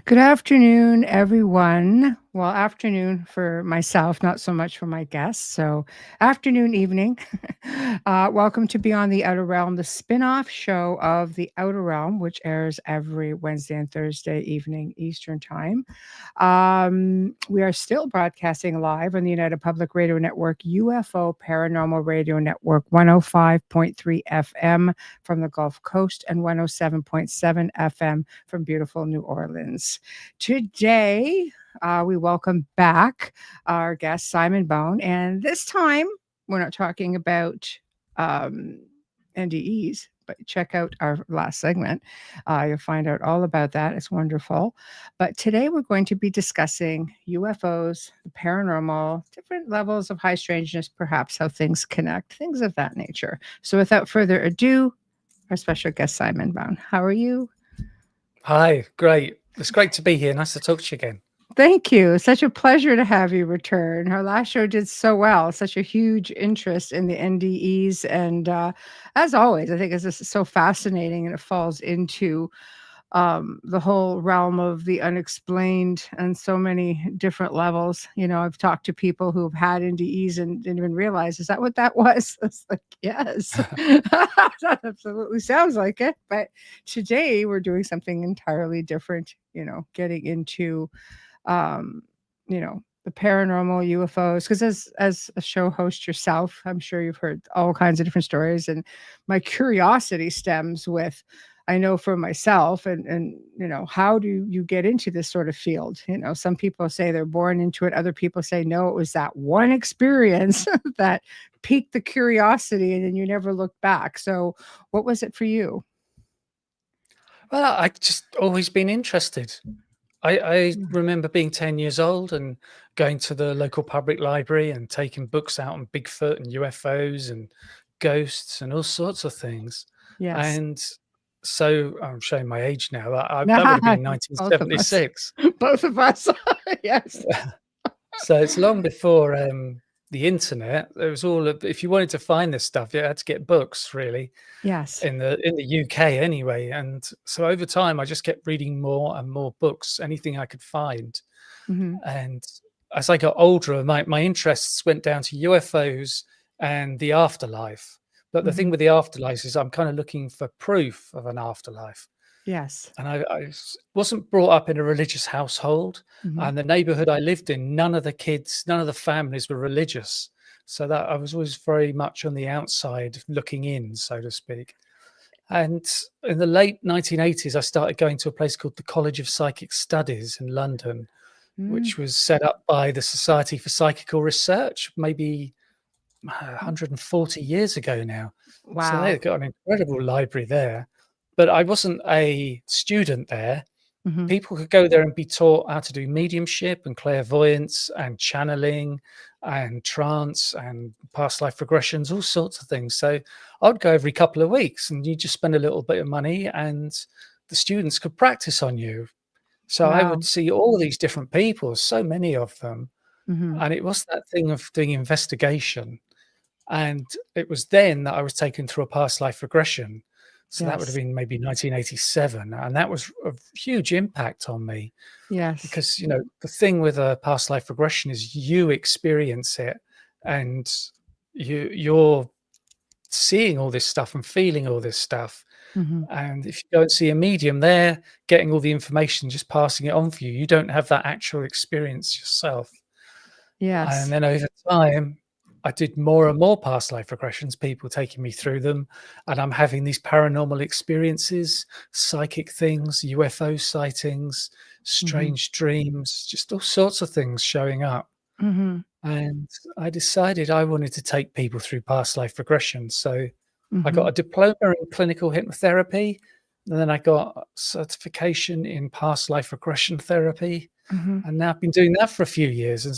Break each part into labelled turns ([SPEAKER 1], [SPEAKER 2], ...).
[SPEAKER 1] Good afternoon, everyone. Well, afternoon for myself, not so much for my guests. So, afternoon, evening. Welcome to Beyond the Outer Realm, the spin-off show of The Outer Realm, which airs every Wednesday and Thursday evening Eastern Time. We are still broadcasting live on the United Public Radio Network, UFO Paranormal Radio Network, 105.3 FM from the Gulf Coast and 107.7 FM from beautiful New Orleans. Today, we welcome back our guest, Simon Bown. And this time, we're not talking about NDEs, but check out our last segment. You'll find out all about that. It's wonderful. But today, we're going to be discussing UFOs, the paranormal, different levels of high strangeness, perhaps how things connect, things of that nature. So without further ado, our special guest, Simon Bown. How are you?
[SPEAKER 2] Hi, great. It's great to be here. Nice to talk to you again.
[SPEAKER 1] Thank you. Such a pleasure to have you return. Our last show did so well, such a huge interest in the NDEs. And as always, I think it's just so fascinating, and it falls into the whole realm of the unexplained and so many different levels. You know, I've talked to people who've had NDEs and didn't even realize, is that what that was? It's like, yes, that absolutely sounds like it. But today we're doing something entirely different, you know, getting into, you know, the paranormal, UFOs, because as a show host yourself, I'm sure you've heard all kinds of different stories. And my curiosity stems with, I know for myself, and you know, how do you get into this sort of field? You know, some people say they're born into it. Other people say, no, it was that one experience that piqued the curiosity and then you never looked back. So what was it for you?
[SPEAKER 2] Well, I just always been interested. I remember being 10 years old and going to the local public library and taking books out on Bigfoot and UFOs and ghosts and all sorts of things.
[SPEAKER 1] Yes.
[SPEAKER 2] And so I'm showing my age now. That would have been
[SPEAKER 1] Both of us.
[SPEAKER 2] 1976.
[SPEAKER 1] Both of us. Yes.
[SPEAKER 2] So it's long before the internet. There was if you wanted to find this stuff, you had to get books, really.
[SPEAKER 1] Yes.
[SPEAKER 2] In the UK anyway. And so over time, I just kept reading more and more books, anything I could find.
[SPEAKER 1] Mm-hmm.
[SPEAKER 2] And as I got older, my interests went down to UFOs and the afterlife. But the thing with the afterlife is I'm kind of looking for proof of an afterlife.
[SPEAKER 1] Yes.
[SPEAKER 2] And I wasn't brought up in a religious household. And the neighborhood I lived in, none of the kids, none of the families were religious. So that I was always very much on the outside looking in, so to speak. And in the late 1980s, I started going to a place called the College of Psychic Studies in London, which was set up by the Society for Psychical Research, maybe 140 years ago now.
[SPEAKER 1] Wow.
[SPEAKER 2] So they've got an incredible library there. But I wasn't a student there. People could go there and be taught how to do mediumship and clairvoyance and channeling and trance and past life regressions, all sorts of things. So I'd go every couple of weeks and you just spend a little bit of money and the students could practice on you. So I would see all these different people, so many of them. And it was that thing of doing investigation. And it was then that I was taken through a past life regression. So that would have been maybe 1987. And that was a huge impact on me.
[SPEAKER 1] Yes.
[SPEAKER 2] Because, you know, the thing with a past life regression is you experience it and you're seeing all this stuff and feeling all this stuff. And if you go and see a medium, they're getting all the information, just passing it on for you. You don't have that actual experience yourself.
[SPEAKER 1] Yes.
[SPEAKER 2] And then over time, I did more and more past life regressions, people taking me through them, and I'm having these paranormal experiences, psychic things, UFO sightings, strange dreams, just all sorts of things showing up. And I decided I wanted to take people through past life regression. So I got a diploma in clinical hypnotherapy, And then I got certification in past life regression therapy.
[SPEAKER 1] Mhm.
[SPEAKER 2] And now I've been doing that for a few years, and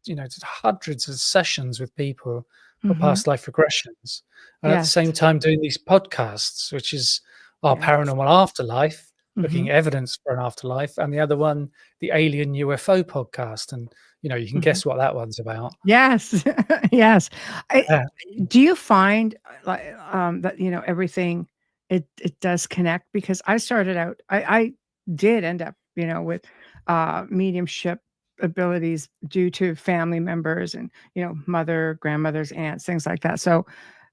[SPEAKER 2] did hundreds of sessions with people for
[SPEAKER 1] Mhm.
[SPEAKER 2] past life regressions, and at the
[SPEAKER 1] Yes.
[SPEAKER 2] same time doing these podcasts, which is our
[SPEAKER 1] Yes.
[SPEAKER 2] paranormal afterlife, looking
[SPEAKER 1] Mhm.
[SPEAKER 2] at evidence for an afterlife, and the other one, the alien UFO podcast, and you can
[SPEAKER 1] Mhm.
[SPEAKER 2] guess what that one's about.
[SPEAKER 1] Yes. Yes. I
[SPEAKER 2] Yeah.
[SPEAKER 1] do you find, like, that, everything, it does connect? Because I started out, I did end up, with, mediumship abilities due to family members and, mother, grandmothers, aunts, things like that. So,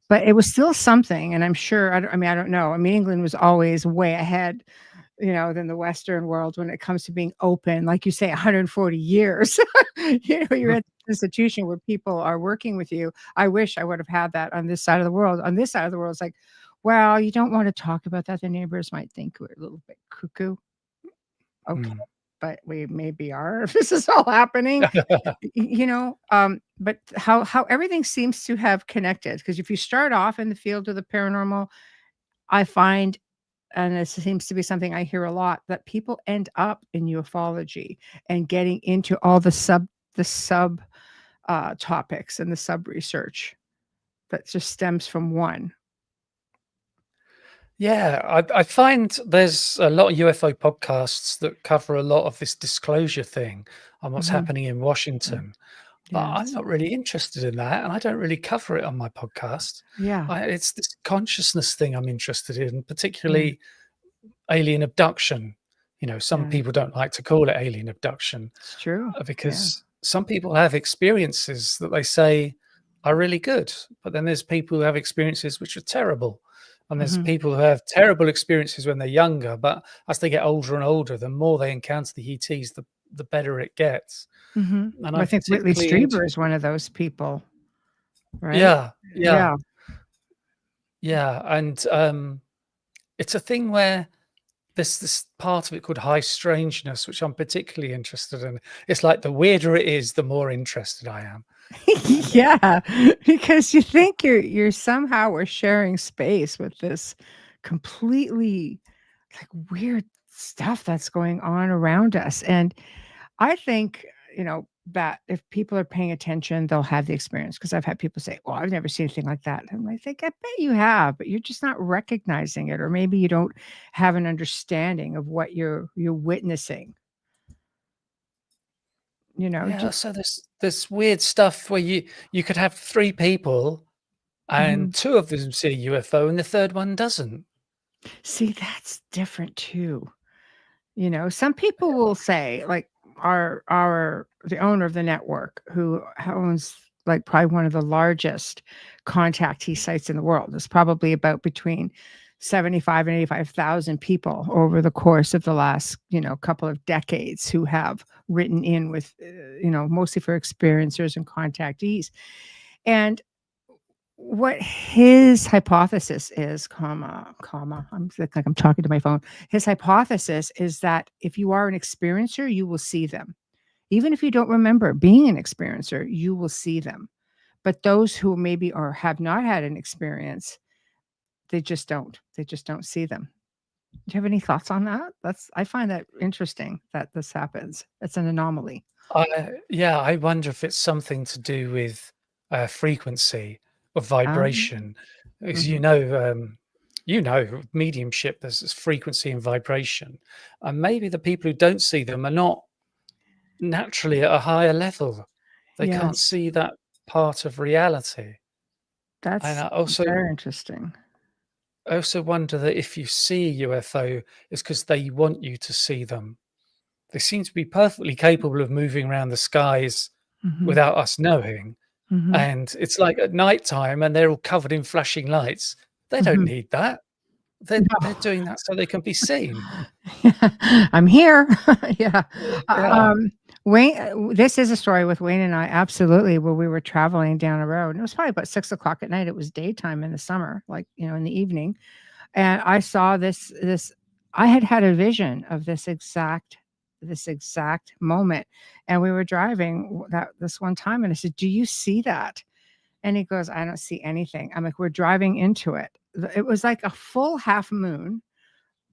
[SPEAKER 1] but it was still something, and I'm sure, I don't know. I mean, England was always way ahead, than the Western world when it comes to being open, like you say, 140 years. You're
[SPEAKER 2] Mhm.
[SPEAKER 1] at an institution where people are working with you. I wish I would have had that on this side of the world. On this side of the world, it's like, well, you don't want to talk about that. The neighbors might think we're a little bit cuckoo. Okay,
[SPEAKER 2] Mm.
[SPEAKER 1] but we maybe are if this is all happening. But how everything seems to have connected, because if you start off in the field of the paranormal, I find, and this seems to be something I hear a lot, that people end up in ufology and getting into all the sub topics and the sub research that just stems from one.
[SPEAKER 2] Yeah, I find there's a lot of UFO podcasts that cover a lot of this disclosure thing on what's
[SPEAKER 1] Mhm.
[SPEAKER 2] happening in
[SPEAKER 1] Mm.
[SPEAKER 2] Washington. But I'm
[SPEAKER 1] Yes.
[SPEAKER 2] not really interested in that, and I don't really cover it on my podcast.
[SPEAKER 1] Yeah.
[SPEAKER 2] It's this consciousness thing I'm interested in,
[SPEAKER 1] Yeah.
[SPEAKER 2] particularly alien abduction. Some
[SPEAKER 1] Yeah.
[SPEAKER 2] people don't like to call it alien abduction
[SPEAKER 1] It's true. Yeah.
[SPEAKER 2] because some people have experiences that they say are really good, but then there's people who have experiences which are terrible. And there's
[SPEAKER 1] Mhm.
[SPEAKER 2] people who have terrible experiences when they're younger, but as they get older and older, the more they encounter the ETs, the better it gets.
[SPEAKER 1] Mhm.
[SPEAKER 2] And
[SPEAKER 1] Well, I
[SPEAKER 2] I'm
[SPEAKER 1] think Whitley
[SPEAKER 2] particularly into
[SPEAKER 1] Strieber is one of those people, right?
[SPEAKER 2] yeah, yeah,
[SPEAKER 1] Yeah.
[SPEAKER 2] yeah, and, it's a thing where there's this part of it called high strangeness, which I'm particularly interested in. It's like the weirder it is, the more interested I am. And
[SPEAKER 1] Yeah, because you think you're somehow we're sharing space with this completely, like, weird stuff that's going on around us, and I think, that if people are paying attention, they'll have the experience. Because 'cause I've had people say, "Well, I've never seen anything like that." And I think, "I bet you have, but you're just not recognizing it, or maybe you don't have an understanding of what you're witnessing."
[SPEAKER 2] yeah,
[SPEAKER 1] Ju
[SPEAKER 2] so there's weird stuff where you could have 3 people and
[SPEAKER 1] Mhm.
[SPEAKER 2] 2 of them see a UFO and the 3rd one doesn't.
[SPEAKER 1] See, that's different too. Some people will say, like, our the owner of the network, who owns, like, probably one of the largest contactee sites in the world. There's probably about between 75 and 85,000 people over the course of the last, couple of decades who have written in with, mostly for experiencers and contactees. And what his hypothesis is, I'm like I'm talking to my phone. His hypothesis is that if you are an experiencer, you will see them. Even if you don't remember being an experiencer, you will see them. But those who maybe or have not had an experience, they just don't. They just don't see them. Do you have any thoughts on that? I find that interesting that this happens. It's an anomaly.
[SPEAKER 2] Yeah, I wonder if it's something to do with, frequency or
[SPEAKER 1] Um,
[SPEAKER 2] vibration, because
[SPEAKER 1] mhm.
[SPEAKER 2] mediumship, there's this frequency and vibration, and maybe the people who don't see them are not naturally at a higher level. They can't
[SPEAKER 1] Yes,
[SPEAKER 2] see that part of reality. And
[SPEAKER 1] that's very interesting.
[SPEAKER 2] I also wonder that if you see a UFO, it's because they want you to see them. They seem to be perfectly capable of moving around the skies
[SPEAKER 1] Mhm,
[SPEAKER 2] without us knowing.
[SPEAKER 1] mhm,
[SPEAKER 2] And it's like at night time and they're all covered in flashing lights. They don't
[SPEAKER 1] mhm.
[SPEAKER 2] need that. They're
[SPEAKER 1] No.
[SPEAKER 2] doing that so they can be seen.
[SPEAKER 1] I'm here. Yeah.
[SPEAKER 2] Yeah.
[SPEAKER 1] Wayne, this is a story with Wayne and I, absolutely, where we were traveling down a road, and it was probably about 6 o'clock at night. It was daytime in the summer, like, in the evening, and I saw this I had had a vision of this exact moment, and we were driving that this one time, and I said, "Do you see that?" And he goes, "I don't see anything." I'm like, "We're driving into it." It was like a full half moon,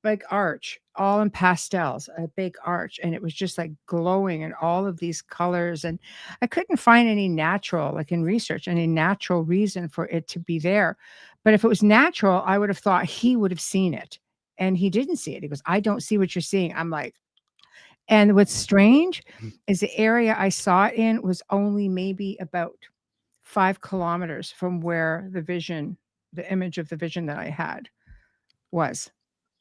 [SPEAKER 1] big arch, all in pastels, a big arch, and it was just like glowing in all of these colors. And I couldn't find any natural, like in research, any natural reason for it to be there. But if it was natural, I would have thought he would have seen it. And he didn't see it. He goes, I don't see what you're seeing. I'm like, and what's strange is the area I saw it in was only maybe about 5 kilometers from where the image of the vision that I had was.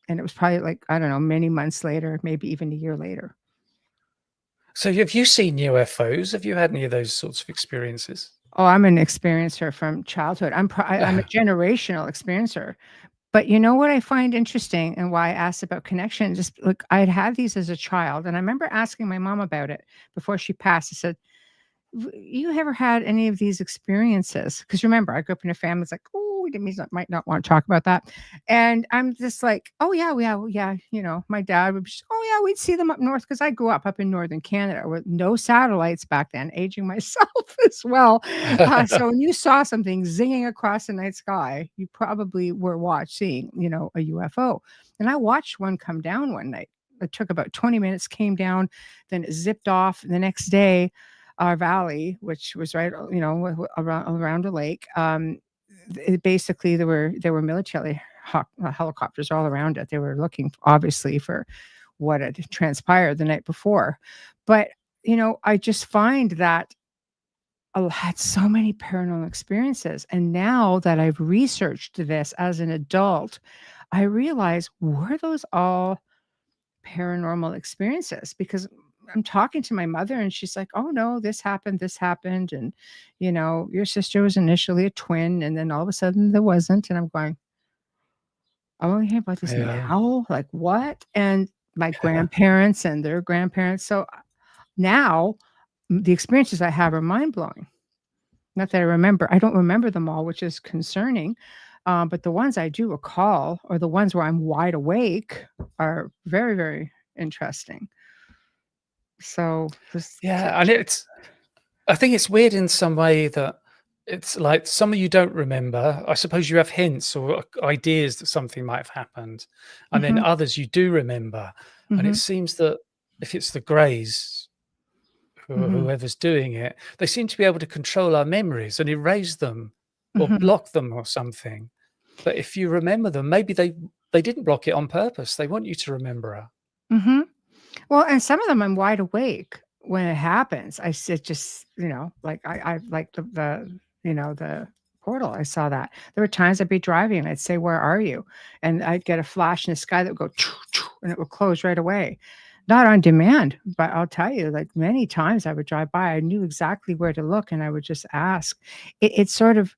[SPEAKER 1] And it was probably like, I don't know, many months later, maybe even a year later.
[SPEAKER 2] So have you seen UFOs? Have you had any of those sorts of experiences?
[SPEAKER 1] Oh, I'm an experiencer from childhood. I'm a generational experiencer. But you know what I find interesting and why I asked about connection? Just look, I'd had these as a child, and I remember asking my mom about it before she passed. I said, you ever had any of these experiences? Because remember, I grew up in a family that's like, oh, we might not want to talk about that. And I'm just like, oh, yeah, yeah, yeah. You know, my dad would be, oh, yeah, we'd see them up north because I grew up in northern Canada with no satellites back then, aging myself as well. So when you saw something zinging across the night sky, you probably were seeing, a UFO. And I watched one come down one night. It took about 20 minutes, came down, then it zipped off. The next day, our valley, which was right, around a lake. Basically, there were military helicopters all around it. They were looking, obviously, for what had transpired the night before. But I just find that I had so many paranormal experiences, and now that I've researched this as an adult, I realize, were those all paranormal experiences? Because I'm talking to my mother and she's like, oh no, this happened. And, your sister was initially a twin and then all of a sudden there wasn't. And I'm going, I'm only hearing about this now. Like what? And my grandparents and their grandparents. So now the experiences I have are mind blowing. Not that I don't remember them all, which is concerning. But the ones I do recall, or the ones where I'm wide awake, are very, very interesting. So
[SPEAKER 2] Yeah, and I think it's weird in some way that it's like some of you don't remember. I suppose you have hints or ideas that something might have happened, and then others you do remember. And it seems that if it's the Greys, whoever's doing it, they seem to be able to control our memories and erase them or block them or something. But if you remember them, maybe they didn't block it on purpose. They want you to remember her.
[SPEAKER 1] Well, and some of them I'm wide awake when it happens. I said, just, like I like the portal. I saw that. There were times I'd be driving and I'd say, where are you? And I'd get a flash in the sky that would go, choo, choo, and it would close right away. Not on demand, but I'll tell you, like many times I would drive by, I knew exactly where to look and I would just ask. It sort of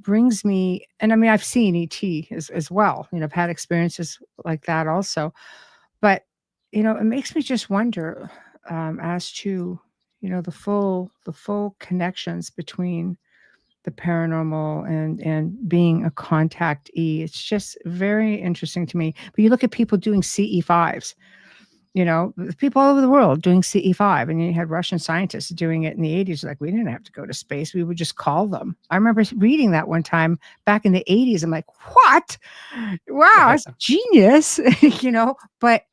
[SPEAKER 1] brings me, and I mean, I've seen ET as well. I've had experiences like that also. But it makes me just wonder, as to the full connections between the paranormal and being a contactee. It's just very interesting to me. But you look at people doing CE5s, people all over the world doing CE5, and you had Russian scientists doing it in the 80s. Like, we didn't have to go to space. We would just call them. I remember reading that one time back in the 80s. I'm like, what? Wow, that's genius, but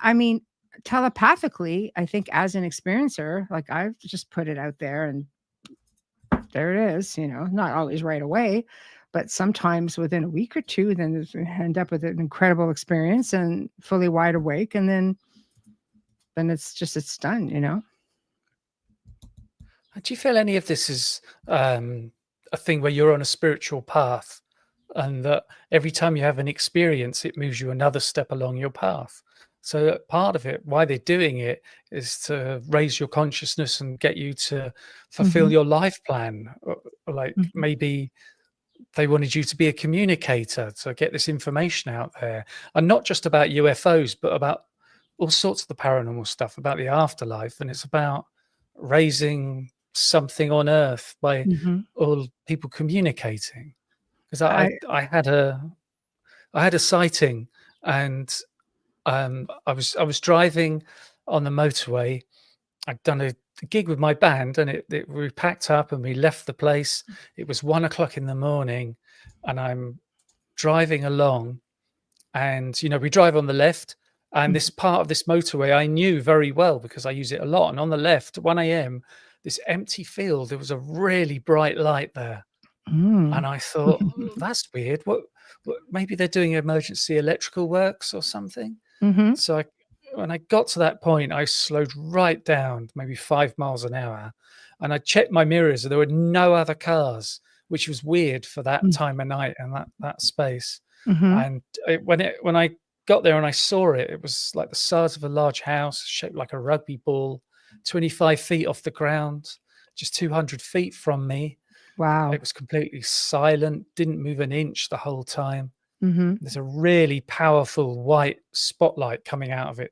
[SPEAKER 1] I mean, telepathically, I think as an experiencer, like I've just put it out there and there it is, not always right away, but sometimes within a week or two, then you end up with an incredible experience and fully wide awake. And then it's done,
[SPEAKER 2] Do you feel any of this is a thing where you're on a spiritual path and that every time you have an experience, it moves you another step along your path? So part of it, why they're doing it, is to raise your consciousness and get you to fulfill your life plan. Or like maybe they wanted you to be a communicator to get this information out there, and not just about UFOs, but about all sorts of the paranormal stuff, about the afterlife. And it's about raising something on Earth by all people communicating. Because I had a sighting, and I was driving on the motorway. I'd done a gig with my band, and we packed up and we left the place. It was 1 o'clock in the morning, and I'm driving along, and we drive on the left, and this part of this motorway I knew very well because I use it a lot. And on the left, at 1 a.m., this empty field, there was a really bright light there. And I thought, that's weird. What maybe they're doing emergency electrical works or something. So when I got to that point, I slowed right down, maybe 5 miles an hour, and I checked my mirrors, and there were no other cars, which was weird for that time of night and that space. And when I got there and I saw it, it was like the size of a large house, shaped like a rugby ball, 25 feet off the ground, just 200 feet from me.
[SPEAKER 1] Wow.
[SPEAKER 2] It was completely silent, didn't move an inch the whole time. There's a really powerful white spotlight coming out of it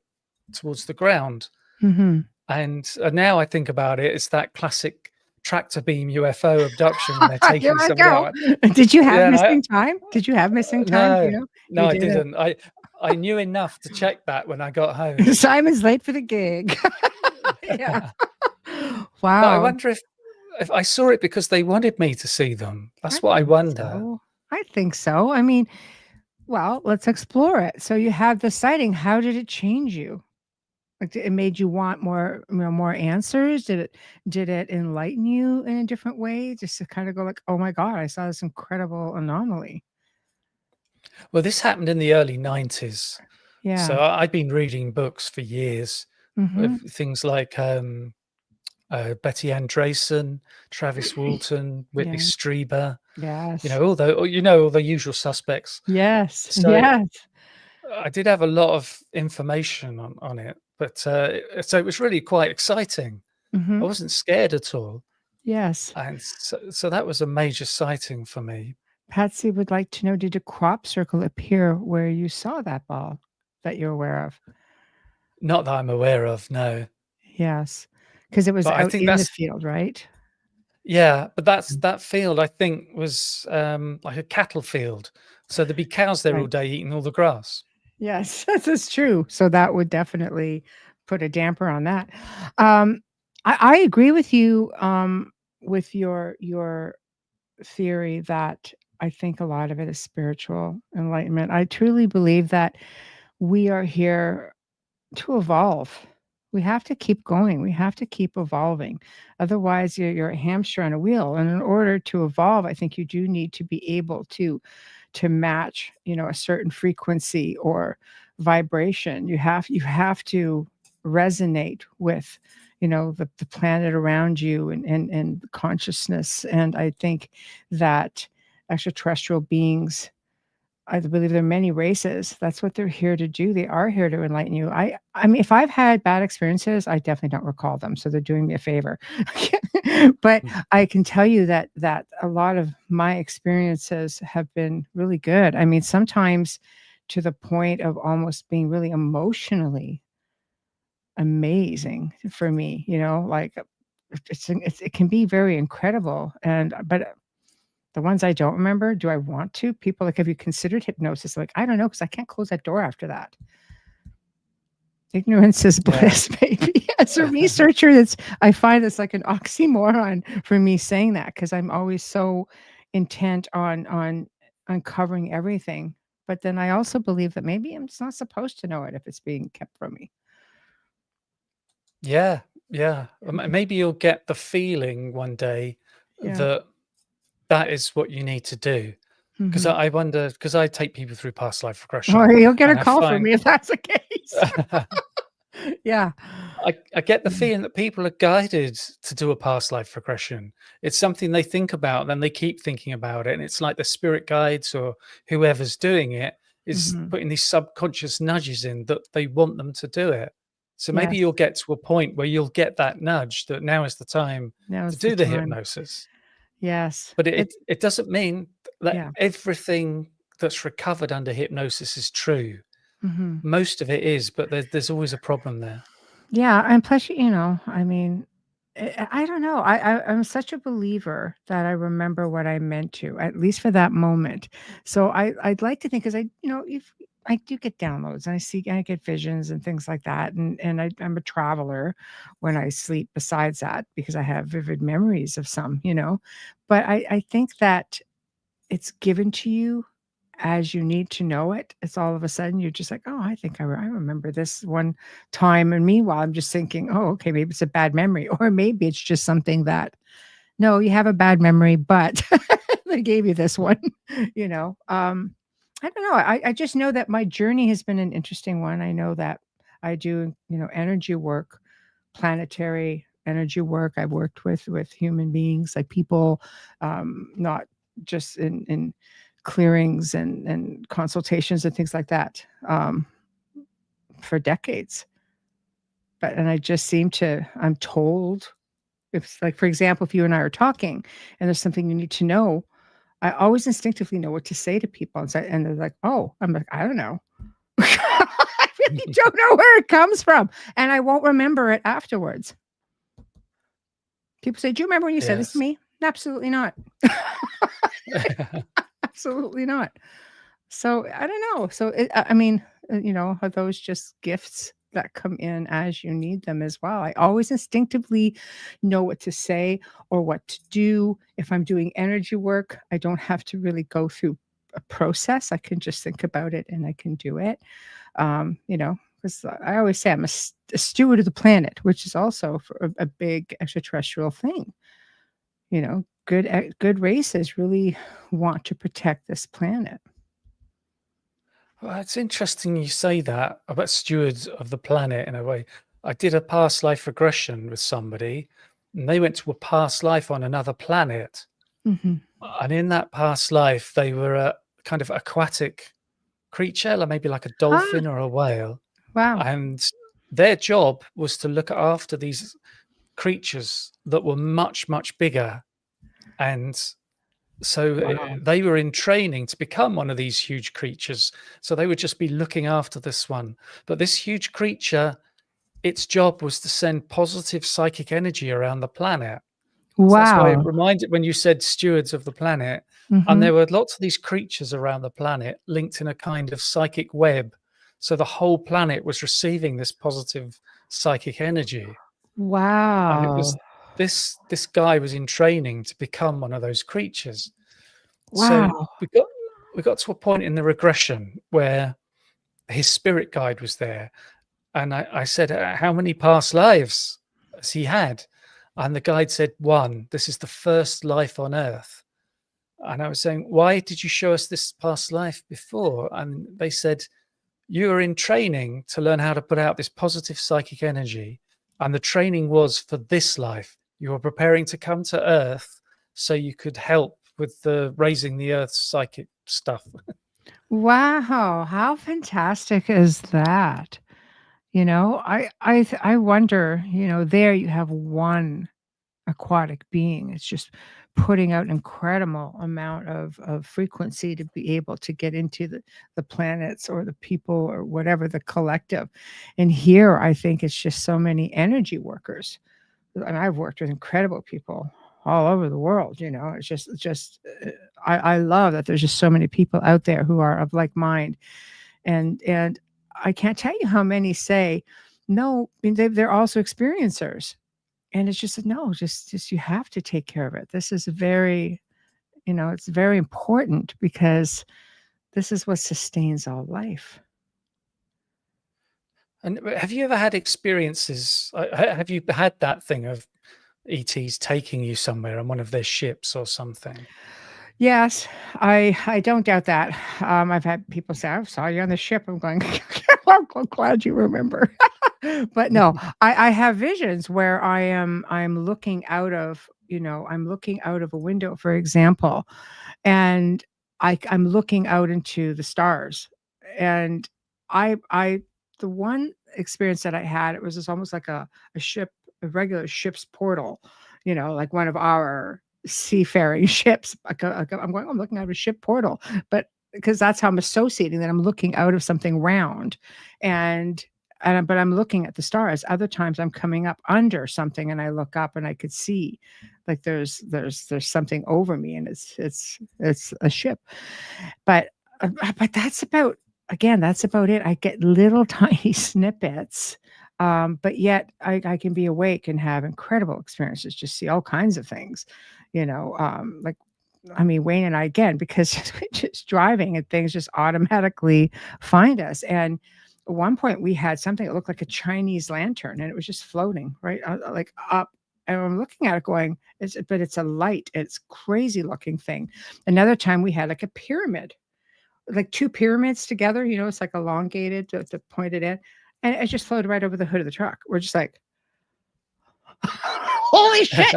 [SPEAKER 2] towards the ground. And now I think about it, it's that classic tractor beam UFO abduction when they're taking somebody out.
[SPEAKER 1] Did you have missing time? Did you have missing time?
[SPEAKER 2] No, I didn't. I knew enough to check that when I got home.
[SPEAKER 1] Simon's late for the gig. Yeah. Wow.
[SPEAKER 2] But I wonder if I saw it because they wanted me to see them. That's what I wonder.
[SPEAKER 1] So. I think so. I mean, well, let's explore it. So you have the sighting. How did it change you? Like, it made you want more, more answers? Did it enlighten you in a different way? Just to kind of go like, oh my God, I saw this incredible anomaly.
[SPEAKER 2] Well, this happened in the early 90s.
[SPEAKER 1] Yeah.
[SPEAKER 2] So I'd been reading books for years, things like Betty Andreson, Travis Walton, Whitley Strieber.
[SPEAKER 1] Yes.
[SPEAKER 2] All the usual suspects.
[SPEAKER 1] Yes.
[SPEAKER 2] So
[SPEAKER 1] yes.
[SPEAKER 2] I did have a lot of information on it, but so it was really quite exciting. I wasn't scared at all.
[SPEAKER 1] Yes.
[SPEAKER 2] And so that was a major sighting for me.
[SPEAKER 1] Patsy would like to know, did a crop circle appear where you saw that ball that you're aware of?
[SPEAKER 2] Not that I'm aware of, no.
[SPEAKER 1] Yes. Because it was out in the field, right?
[SPEAKER 2] Yeah, but that field, I think, was like a cattle field. So there'd be cows there all day eating all the grass.
[SPEAKER 1] Yes, that's true. So that would definitely put a damper on that. I agree with you with your theory that I think a lot of it is spiritual enlightenment. I truly believe that we are here to evolve. We have to keep going. We have to keep evolving. Otherwise, you're a hamster on a wheel. And in order to evolve, I think you do need to be able to match, a certain frequency or vibration. You have to resonate with, the planet around you and consciousness. And I think that extraterrestrial beings, I believe there are many races. That's what they're here to do. They are here to enlighten you. I mean, if I've had bad experiences, I definitely don't recall them. So they're doing me a favor. But I can tell you that a lot of my experiences have been really good. I mean, sometimes to the point of almost being really emotionally amazing for me, like it can be very incredible. But the ones I don't remember, do I want to? People like, have you considered hypnosis? Like, I don't know, because I can't close that door after that. Ignorance is bliss, baby. As a researcher, I find it's like an oxymoron for me saying that, because I'm always so intent on uncovering everything. But then I also believe that maybe I'm just not supposed to know it if it's being kept from me.
[SPEAKER 2] Yeah. Maybe you'll get the feeling one day that is what you need to do. Because I wonder, because I take people through past life regression.
[SPEAKER 1] Oh, you'll get a call from me if that's the case. Yeah.
[SPEAKER 2] I get the feeling that people are guided to do a past life regression. It's something they think about, then they keep thinking about it. And it's like the spirit guides or whoever's doing it is putting these subconscious nudges in that they want them to do it. So maybe you'll get to a point where you'll get that nudge that now is the time to do the hypnosis.
[SPEAKER 1] Yes.
[SPEAKER 2] But it doesn't mean that everything that's recovered under hypnosis is true. Most of it is, but there's always a problem there.
[SPEAKER 1] Yeah, and plus, I mean, I don't know. I'm such a believer that I remember what I meant to, at least for that moment. So I'd like to think, because if I do get downloads and I get visions and things like that, and I'm a traveler when I sleep. Besides that, because I have vivid memories of some, but I think that it's given to you as you need to know it, it's all of a sudden you're just like, oh, I think I remember this one time. And meanwhile, I'm just thinking, oh, okay, maybe it's a bad memory, or maybe it's just something that, no, you have a bad memory, but they gave you this one, you know. I don't know. I just know that my journey has been an interesting one. I know that I do, energy work, planetary energy work. I've worked with human beings, like people, not just in clearings and consultations and things like that, for decades. And I just seem to, I'm told, if, like, for example, if you and I are talking and there's something you need to know, I always instinctively know what to say to people. And they're like, oh, I'm like, I don't know. I really don't know where it comes from. And I won't remember it afterwards. People say, do you remember when you said this to
[SPEAKER 2] Yes.
[SPEAKER 1] me? Absolutely not. Absolutely not. So I don't know. So, I mean, are those just gifts that come in as you need them as well? I always instinctively know what to say or what to do. If I'm doing energy work, I don't have to really go through a process. I can just think about it and I can do it. Because I always say I'm a steward of the planet, which is also for a big extraterrestrial thing. Good races really want to protect this planet.
[SPEAKER 2] Well, it's interesting you say that about stewards of the planet in a way. I did a past life regression with somebody, and they went to a past life on another planet.
[SPEAKER 1] Mhm.
[SPEAKER 2] And in that past life, they were a kind of aquatic creature, like maybe like a
[SPEAKER 1] Ah,
[SPEAKER 2] dolphin or a whale.
[SPEAKER 1] wow.
[SPEAKER 2] And their job was to look after these creatures that were much, much bigger. And so
[SPEAKER 1] Wow.
[SPEAKER 2] they were in training to become one of these huge creatures. So they would just be looking after this one. But this huge creature, its job was to send positive psychic energy around the planet. So that's why it
[SPEAKER 1] Wow.
[SPEAKER 2] reminded when you said stewards of the planet, and
[SPEAKER 1] Mhm.
[SPEAKER 2] there were lots of these creatures around the planet linked in a kind of psychic web. So the whole planet was receiving this positive psychic energy. And it was
[SPEAKER 1] Wow.
[SPEAKER 2] this guy was in training to become one of those creatures. So
[SPEAKER 1] Wow.
[SPEAKER 2] we got to a point in the regression where his spirit guide was there, and I said, "How many past lives has he had?" And the guide said, "One. This is the first life on Earth." And I was saying, "Why did you show us this past life before?" And they said, "You were in training to learn how to put out this positive psychic energy, and the training was for this life. You were preparing to come to Earth so you could help with the raising the Earth's psychic stuff."
[SPEAKER 1] Wow, how fantastic is that? I wonder, there you have one aquatic being. It's just putting out an incredible amount of frequency to be able to get into the planets or the people or whatever, the collective. And here, I think it's just so many energy workers. And I've worked with incredible people all over the world. I love that there's just so many people out there who are of like mind. And I can't tell you how many say, no, I mean, they're also experiencers. And it's just, no, just you have to take care of it. This is very, it's very important because this is what sustains all life.
[SPEAKER 2] And have you ever had experiences? Have you had that thing of ETs taking you somewhere on one of their ships or something?
[SPEAKER 1] Yes, I don't doubt that. I've had people say, "I saw you on the ship." I'm going, "I'm glad you remember." But no, I have visions where I'm looking out of, I'm looking out of a window, for example, and I'm looking out into the stars. And I the one experience that I had, it was just almost like a ship, a regular ship's portal, like one of our seafaring ships. I'm going, I'm looking out of a ship portal, but because that's how I'm associating that I'm looking out of something round, and but I'm looking at the stars. Other times I'm coming up under something and I look up and I could see like there's something over me, and it's a ship. But but that's about, again, that's about it. I get little tiny snippets. But yet I can be awake and have incredible experiences, just see all kinds of things, like I mean, Wayne and I, again, because we're just driving and things just automatically find us. And at one point we had something that looked like a Chinese lantern and it was just floating right like up. And I'm looking at it going, but it's a light. It's crazy looking thing. Another time we had like a pyramid, like two pyramids together, it's like elongated to pointed in. And it just floated right over the hood of the truck. We're just like, holy shit.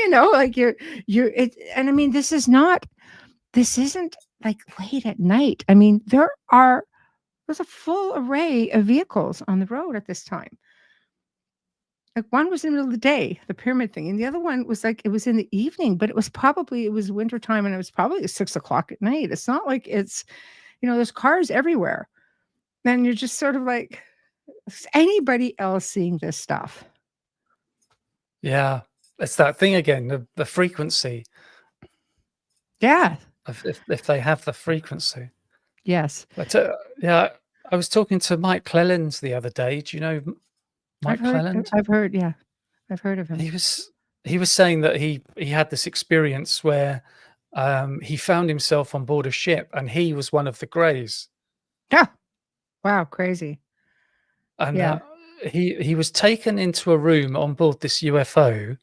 [SPEAKER 1] Like and I mean, this isn't like late at night. I mean, there's a full array of vehicles on the road at this time. Like one was in the middle of the day, the pyramid thing, and the other one was like it was in the evening, but it was wintertime and it was probably 6 o'clock at night. It's not like there's cars everywhere. And you're just sort of like, is anybody else seeing this stuff?
[SPEAKER 2] Yeah, it's that thing again, the frequency.
[SPEAKER 1] Yeah.
[SPEAKER 2] If they have the frequency.
[SPEAKER 1] Yes.
[SPEAKER 2] But yeah, I was talking to Mike Clelland the other day. Do you know Mike Clelland?
[SPEAKER 1] I've heard, yeah. I've heard of him.
[SPEAKER 2] He was saying that he had this experience where he found himself on board a ship and he was one of the Greys.
[SPEAKER 1] Yeah. Wow, crazy.
[SPEAKER 2] And yeah. He was taken into a room on board this UFO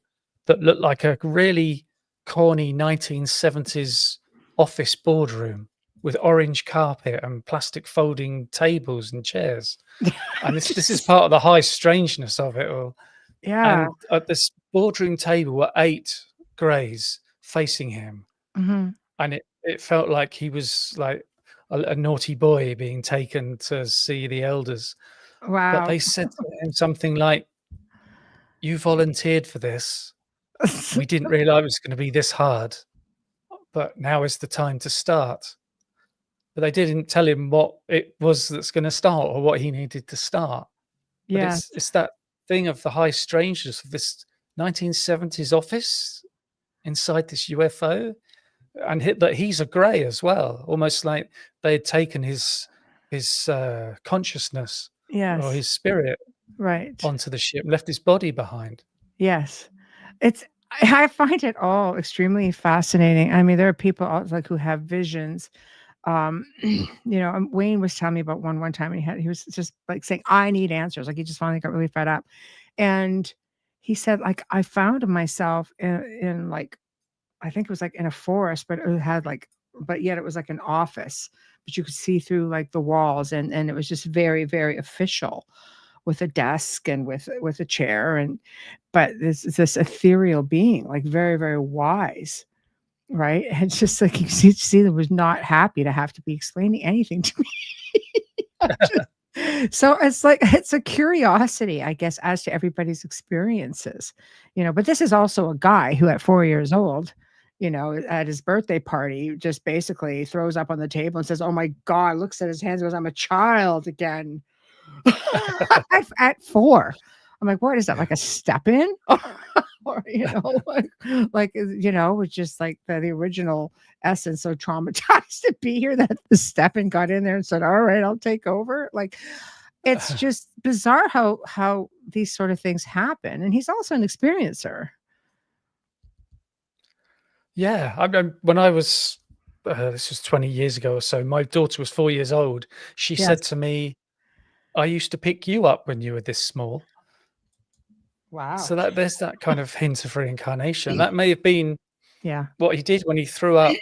[SPEAKER 2] that looked like a really corny 1970s office boardroom with orange carpet and plastic folding tables and chairs. And this is part of the high strangeness of it all.
[SPEAKER 1] Yeah.
[SPEAKER 2] And at this boardroom table were 8 Greys facing him.
[SPEAKER 1] Mm-hmm.
[SPEAKER 2] And it felt like he was like a naughty boy being taken to see the elders.
[SPEAKER 1] Wow.
[SPEAKER 2] But they said to him something like, "You volunteered for this. We didn't realize it was going to be this hard, but now is the time to start." But they didn't tell him what it was that's going to start or what he needed to start. But it's that thing of the high strangeness of this 1970s office inside this UFO, and that he's a Grey as well, almost like they had taken his consciousness or his spirit onto the ship, left his body behind.
[SPEAKER 1] Yes. I find it all extremely fascinating. I mean, there are people like who have visions. Wayne was telling me about one time he was just like saying, I need answers. Like he just finally got really fed up. And he said, like, I found myself in like, I think it was like in a forest, but it had like, but yet it was like an office, but you could see through like the walls and it was just very, very official with a desk and with a chair. But this ethereal being, like very, very wise. Right. And it's just like you see that was not happy to have to be explaining anything to me. So it's like it's a curiosity, I guess, as to everybody's experiences, but this is also a guy who at 4 years old, at his birthday party, just basically throws up on the table and says, "Oh my God," looks at his hands and goes, "I'm a child again." At 4. I'm like, what is that? Like a step in? Or, was just like the original essence, so traumatized to be here that the step in got in there and said, "All right, I'll take over." Like, it's just bizarre how these sort of things happen. And he's also an experiencer.
[SPEAKER 2] Yeah. I mean, when I was, this was 20 years ago or so, my daughter was 4 years old. She said to me, "I used to pick you up when you were this small."
[SPEAKER 1] Wow.
[SPEAKER 2] So there's that kind of hint of reincarnation. That may have been what he did when he threw up.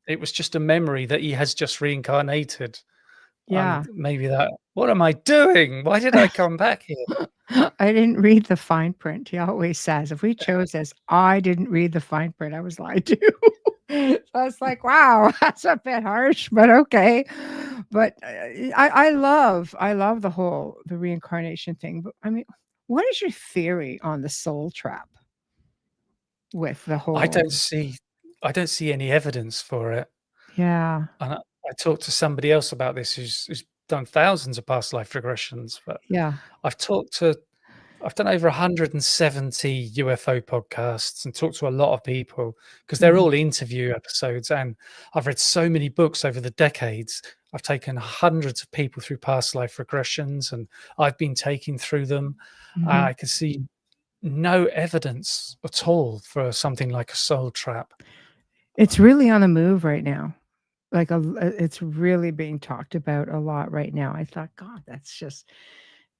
[SPEAKER 2] It was just a memory that he has just reincarnated.
[SPEAKER 1] Yeah.
[SPEAKER 2] And maybe what am I doing? Why did I come back here?
[SPEAKER 1] I didn't read the fine print. He always says, if we chose this, I didn't read the fine print. I was lied to. So I was like, wow, that's a bit harsh, but okay. But I love the reincarnation thing. But I mean, what is your theory on the soul trap with the whole?
[SPEAKER 2] I don't see any evidence for it.
[SPEAKER 1] Yeah.
[SPEAKER 2] And I talked to somebody else about this who's done thousands of past life regressions, but I've done over 170 UFO podcasts and talked to a lot of people because they're all interview episodes. And I've read so many books over the decades. I've taken hundreds of people through past life regressions and I've been taken through them. I can see no evidence at all for something like a soul trap.
[SPEAKER 1] It's really on the move right now. Like, it's really being talked about a lot right now. I thought, "God, that's just"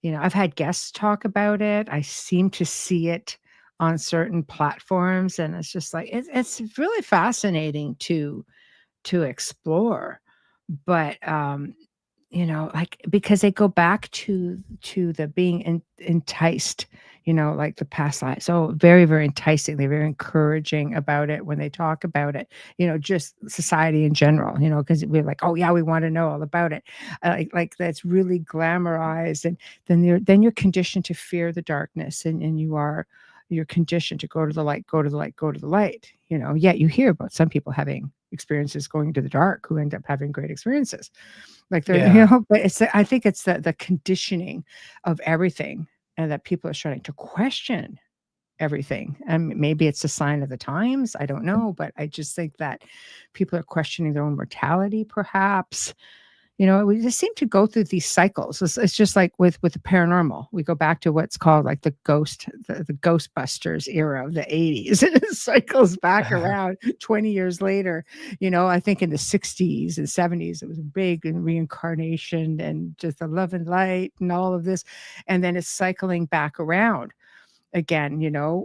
[SPEAKER 1] I've had guests talk about it. I seem to see it on certain platforms, and it's just like it's really fascinating to explore. But, like, because they go back to the being enticed, like the past life. So very, very enticing. They're very encouraging about it when they talk about it, just society in general, because we're like, oh yeah, we want to know all about it. Like that's really glamorized. And then you're conditioned to fear the darkness, and you're conditioned to go to the light, go to the light, go to the light. Yet you hear about some people having experiences going to the dark who end up having great experiences. Like they're,
[SPEAKER 2] Yeah.
[SPEAKER 1] but I think it's the conditioning of everything, and that people are starting to question everything. And maybe it's a sign of the times. I don't know, but I just think that people are questioning their own mortality, perhaps. We just seem to go through these cycles. It's just like with the paranormal. We go back to what's called like the Ghostbusters era of the 80s. It cycles back around 20 years later. I think in the 60s and 70s, it was big in reincarnation and just the love and light and all of this. And then it's cycling back around again.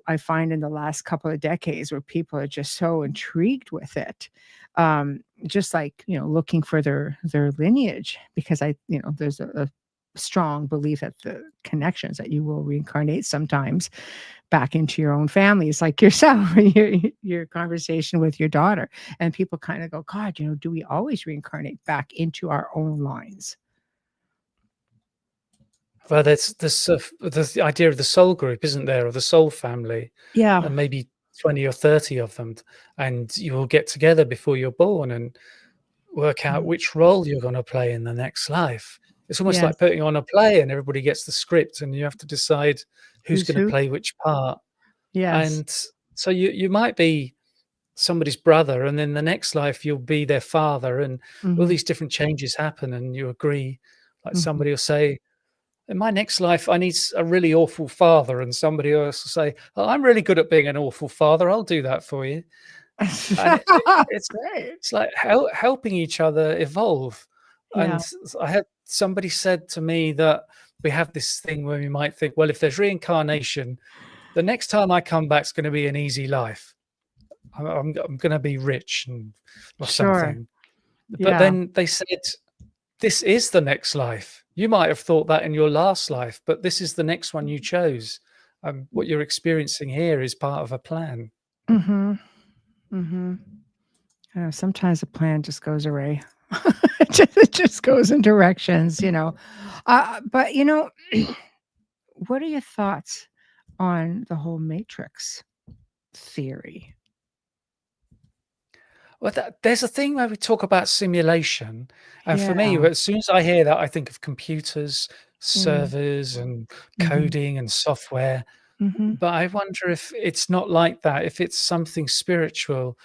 [SPEAKER 1] I find in the last couple of decades where people are just so intrigued with it, just like looking for their lineage, because there's a strong belief that the connections that you will reincarnate sometimes back into your own families, like yourself, your conversation with your daughter. And people kind of go, God, do we always reincarnate back into our own lines?
[SPEAKER 2] Well, there's the idea of the soul group, isn't there, or the soul family,
[SPEAKER 1] Yeah.
[SPEAKER 2] and maybe 20 or 30 of them, and you all get together before you're born and work out
[SPEAKER 1] Mm.
[SPEAKER 2] which role you're going to play in the next life. It's almost
[SPEAKER 1] Yes.
[SPEAKER 2] like putting on a play, and everybody gets the script, and you have to decide who's
[SPEAKER 1] Who's
[SPEAKER 2] going to
[SPEAKER 1] who?
[SPEAKER 2] play which part.
[SPEAKER 1] Yes.
[SPEAKER 2] And so you might be somebody's brother, and then the next life you'll be their father, and all
[SPEAKER 1] Hmm.
[SPEAKER 2] these different changes happen, and you agree. Like
[SPEAKER 1] Hmm.
[SPEAKER 2] somebody will say, in my next life, I need a really awful father, and somebody else will say, "Oh, I'm really good at being an awful father. I'll do that for you." And it's
[SPEAKER 1] Right.
[SPEAKER 2] it's like helping each other evolve. And
[SPEAKER 1] Yeah.
[SPEAKER 2] I had somebody said to me that we have this thing where we might think, well, if there's reincarnation, the next time I come back is going to be an easy life. I'm going to be rich and or
[SPEAKER 1] Sure.
[SPEAKER 2] something. But
[SPEAKER 1] Yeah.
[SPEAKER 2] then they said, this is the next life. You might have thought that in your last life, but this is the next one you chose. What you're experiencing here is part of a plan.
[SPEAKER 1] Mhm. Mhm. Sometimes the plan just goes away. It just goes in directions. But, what are your thoughts on the whole matrix theory?
[SPEAKER 2] Well, there's a thing where we talk about simulation, and for me,
[SPEAKER 1] Yeah.
[SPEAKER 2] as soon as I hear that, I think of computers,
[SPEAKER 1] Mm.
[SPEAKER 2] servers, and
[SPEAKER 1] Mhm.
[SPEAKER 2] coding and software.
[SPEAKER 1] Mhm.
[SPEAKER 2] But I wonder if it's not like that. If it's something spiritual,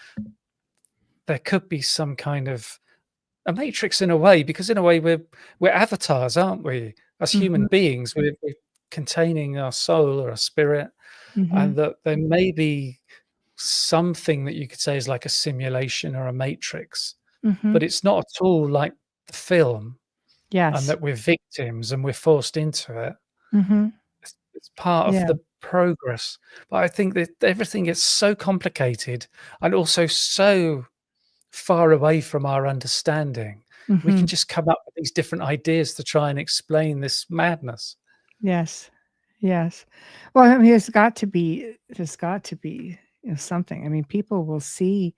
[SPEAKER 2] there could be some kind of a matrix in a way, because in a way we're avatars, aren't we? As human
[SPEAKER 1] Mhm.
[SPEAKER 2] beings, we're containing our soul or our spirit, and
[SPEAKER 1] Mhm.
[SPEAKER 2] that there may be something that you could say is like a simulation or a matrix, but
[SPEAKER 1] Mhm.
[SPEAKER 2] it's not at all like the film, and
[SPEAKER 1] Yes.
[SPEAKER 2] that we're victims and we're forced into it.
[SPEAKER 1] Mhm.
[SPEAKER 2] It's part of
[SPEAKER 1] Yeah.
[SPEAKER 2] the progress. But I think that everything gets so complicated and also so far away from our understanding. We can
[SPEAKER 1] Mhm.
[SPEAKER 2] just come up with these different ideas to try and explain this madness.
[SPEAKER 1] Yes. Yes. Well, I mean, there's got to be, something. I mean, people will see,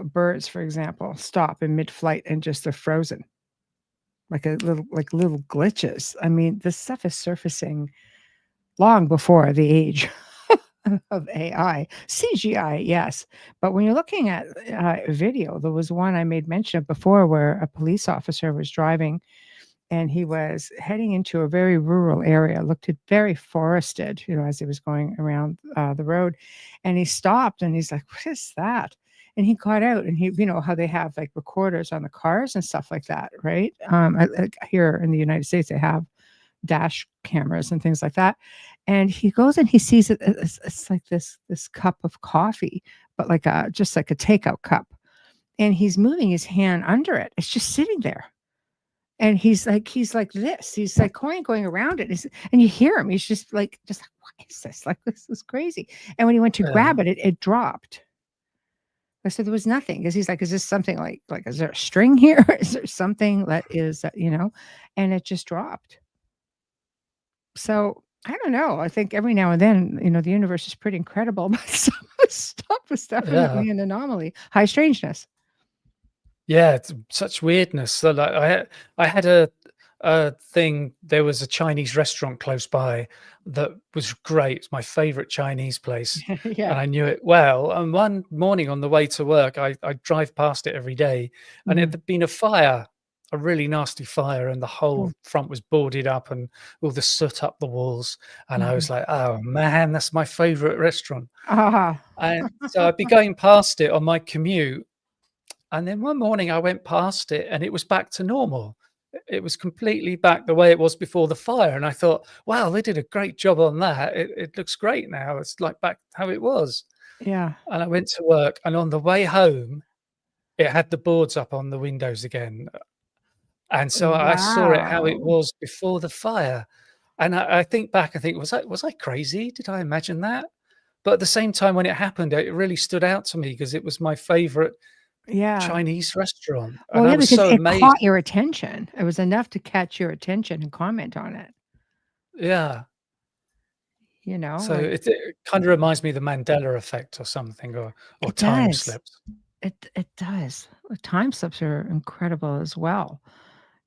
[SPEAKER 1] birds, for example, stop in mid-flight and just are frozen, like little glitches. I mean, this stuff is surfacing long before the age of AI. CGI, yes. But when you're looking at video, there was one I made mention of before where a police officer was driving and he was heading into a very rural area, looked at very forested, as he was going around the road. And he stopped and he's like, what is that? And he got out and how they have like recorders on the cars and stuff like that, right? Like here in the United States, they have dash cameras and things like that. And he goes and he sees it. It's like this cup of coffee, but like just like a takeout cup. And he's moving his hand under it. It's just sitting there. And he's like this. He's like going around it. And you hear him. He's just like, what is this? Like, this is crazy. And when he went to grab it, it dropped. I said there was nothing, because he's like, is this something like is there a string here? Is there something that is, and it just dropped. So I don't know. I think every now and then, the universe is pretty incredible, but some of the stuff is definitely an anomaly. High strangeness.
[SPEAKER 2] Yeah, it's such weirdness. So like I had a thing. There was a Chinese restaurant close by that was great. It's my favorite Chinese place,
[SPEAKER 1] Yeah.
[SPEAKER 2] and I knew it well. And one morning on the way to work, I drive past it every day, and it had been a fire, a really nasty fire, and the whole front was boarded up and all the soot up the walls. And I was like, oh man, that's my favorite restaurant. And so I'd be going past it on my commute. And then one morning I went past it and it was back to normal. It was completely back the way it was before the fire. And I thought, wow, they did a great job on that. It looks great now. It's like back how it was.
[SPEAKER 1] Yeah.
[SPEAKER 2] And I went to work, and on the way home, it had the boards up on the windows again. And so I saw it how it
[SPEAKER 1] Wow.
[SPEAKER 2] was before the fire. And I think back, I think, was I crazy? Did I imagine that? But at the same time, when it happened, it really stood out to me because it was my favorite
[SPEAKER 1] Yeah.
[SPEAKER 2] Chinese restaurant,
[SPEAKER 1] Well,
[SPEAKER 2] and I
[SPEAKER 1] yeah,
[SPEAKER 2] was
[SPEAKER 1] because
[SPEAKER 2] so
[SPEAKER 1] it
[SPEAKER 2] amazed.
[SPEAKER 1] caught your attention. It was enough to catch your attention and comment on it.
[SPEAKER 2] Yeah. So
[SPEAKER 1] Like
[SPEAKER 2] it kind of reminds me of the Mandela effect or something, or
[SPEAKER 1] it
[SPEAKER 2] time
[SPEAKER 1] does.
[SPEAKER 2] slips.
[SPEAKER 1] It does. Time slips are incredible as well.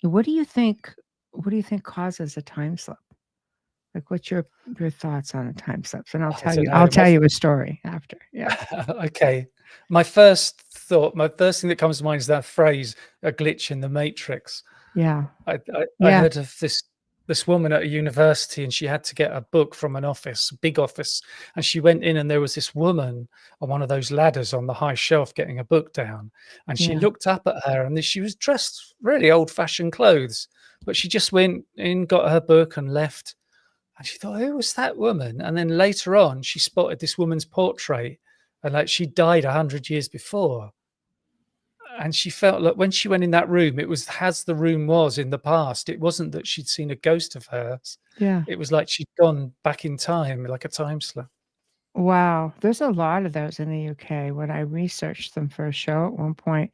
[SPEAKER 1] What do you think causes a time slip? Like, what's your thoughts on a time slips? And
[SPEAKER 2] I don't
[SPEAKER 1] I'll
[SPEAKER 2] know.
[SPEAKER 1] tell you a story after. Yeah.
[SPEAKER 2] Okay. My first thing that comes to mind is that phrase, "a glitch in the matrix."
[SPEAKER 1] Yeah.
[SPEAKER 2] I
[SPEAKER 1] Yeah.
[SPEAKER 2] heard of this woman at a university, and she had to get a book from an office, a big office, and she went in, and there was this woman on one of those ladders on the high shelf getting a book down, and she
[SPEAKER 1] Yeah.
[SPEAKER 2] looked up at her, and she was dressed really old-fashioned clothes, but she just went in, got her book, and left. And she thought, who was that woman? And then later on, she spotted this woman's portrait, and like she died 100 years before. And she felt like when she went in that room, it was as the room was in the past. It wasn't that she'd seen a ghost of hers.
[SPEAKER 1] Yeah.
[SPEAKER 2] It was like she'd gone back in time, like a time slip.
[SPEAKER 1] Wow. There's a lot of those in the UK. When I researched them for a show at one point,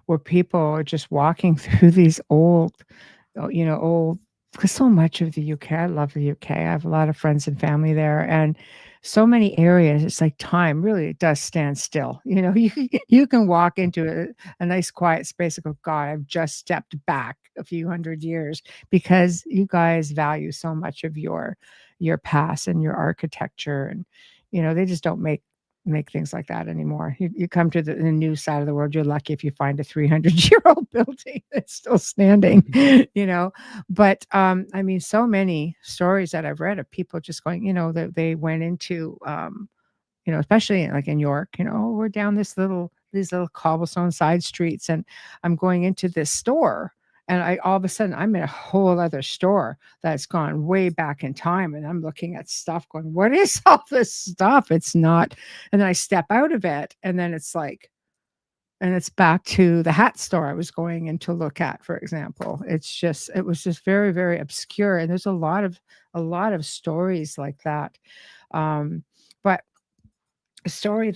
[SPEAKER 1] where people are just walking through these old, old, because so much of the UK, I love the UK. I have a lot of friends and family there, and so many areas, it's like time really it does stand still. You can walk into a nice quiet space and go, God, I've just stepped back a few hundred years, because you guys value so much of your past and your architecture, and they just don't make things like that anymore. You come to the new side of the world, you're lucky if you find a 300-year-old building that's still standing, But I mean, so many stories that I've read of people just going, that they went into, especially like in York, "Oh, we're down these little cobblestone side streets, and I'm going into this store." And all of a sudden I'm in a whole other store that's gone way back in time. And I'm looking at stuff going, what is all this stuff? It's not. And then I step out of it, and then it's like, and it's back to the hat store I was going in to look at, for example. It was just very, very obscure. And there's a lot of stories like that. But a story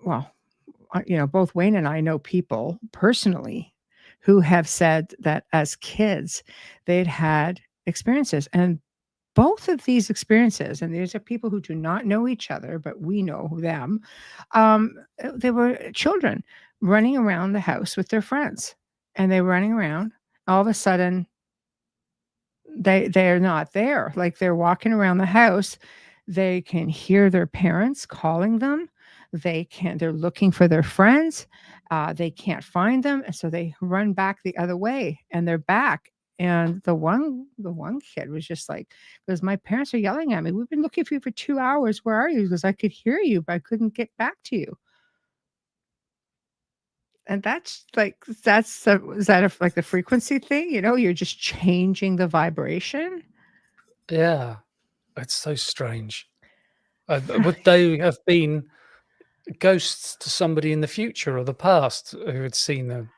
[SPEAKER 1] well, both Wayne and I know people personally who have said that as kids, they'd had experiences. And both of these experiences, and these are people who do not know each other, but we know them, they were children running around the house with their friends. And they were running around. All of a sudden, they're not there. Like, they're walking around the house. They can hear their parents calling them. They're looking for their friends. They can't find them. And so they run back the other way, and they're back. And the one kid was just like, because my parents are yelling at me. We've been looking for you for 2 hours. Where are you? Because I could hear you, but I couldn't get back to you. And that's is that like the frequency thing? You're just changing the vibration.
[SPEAKER 2] Yeah, it's so strange. Would they have been ghosts to somebody in the future or the past who had seen them?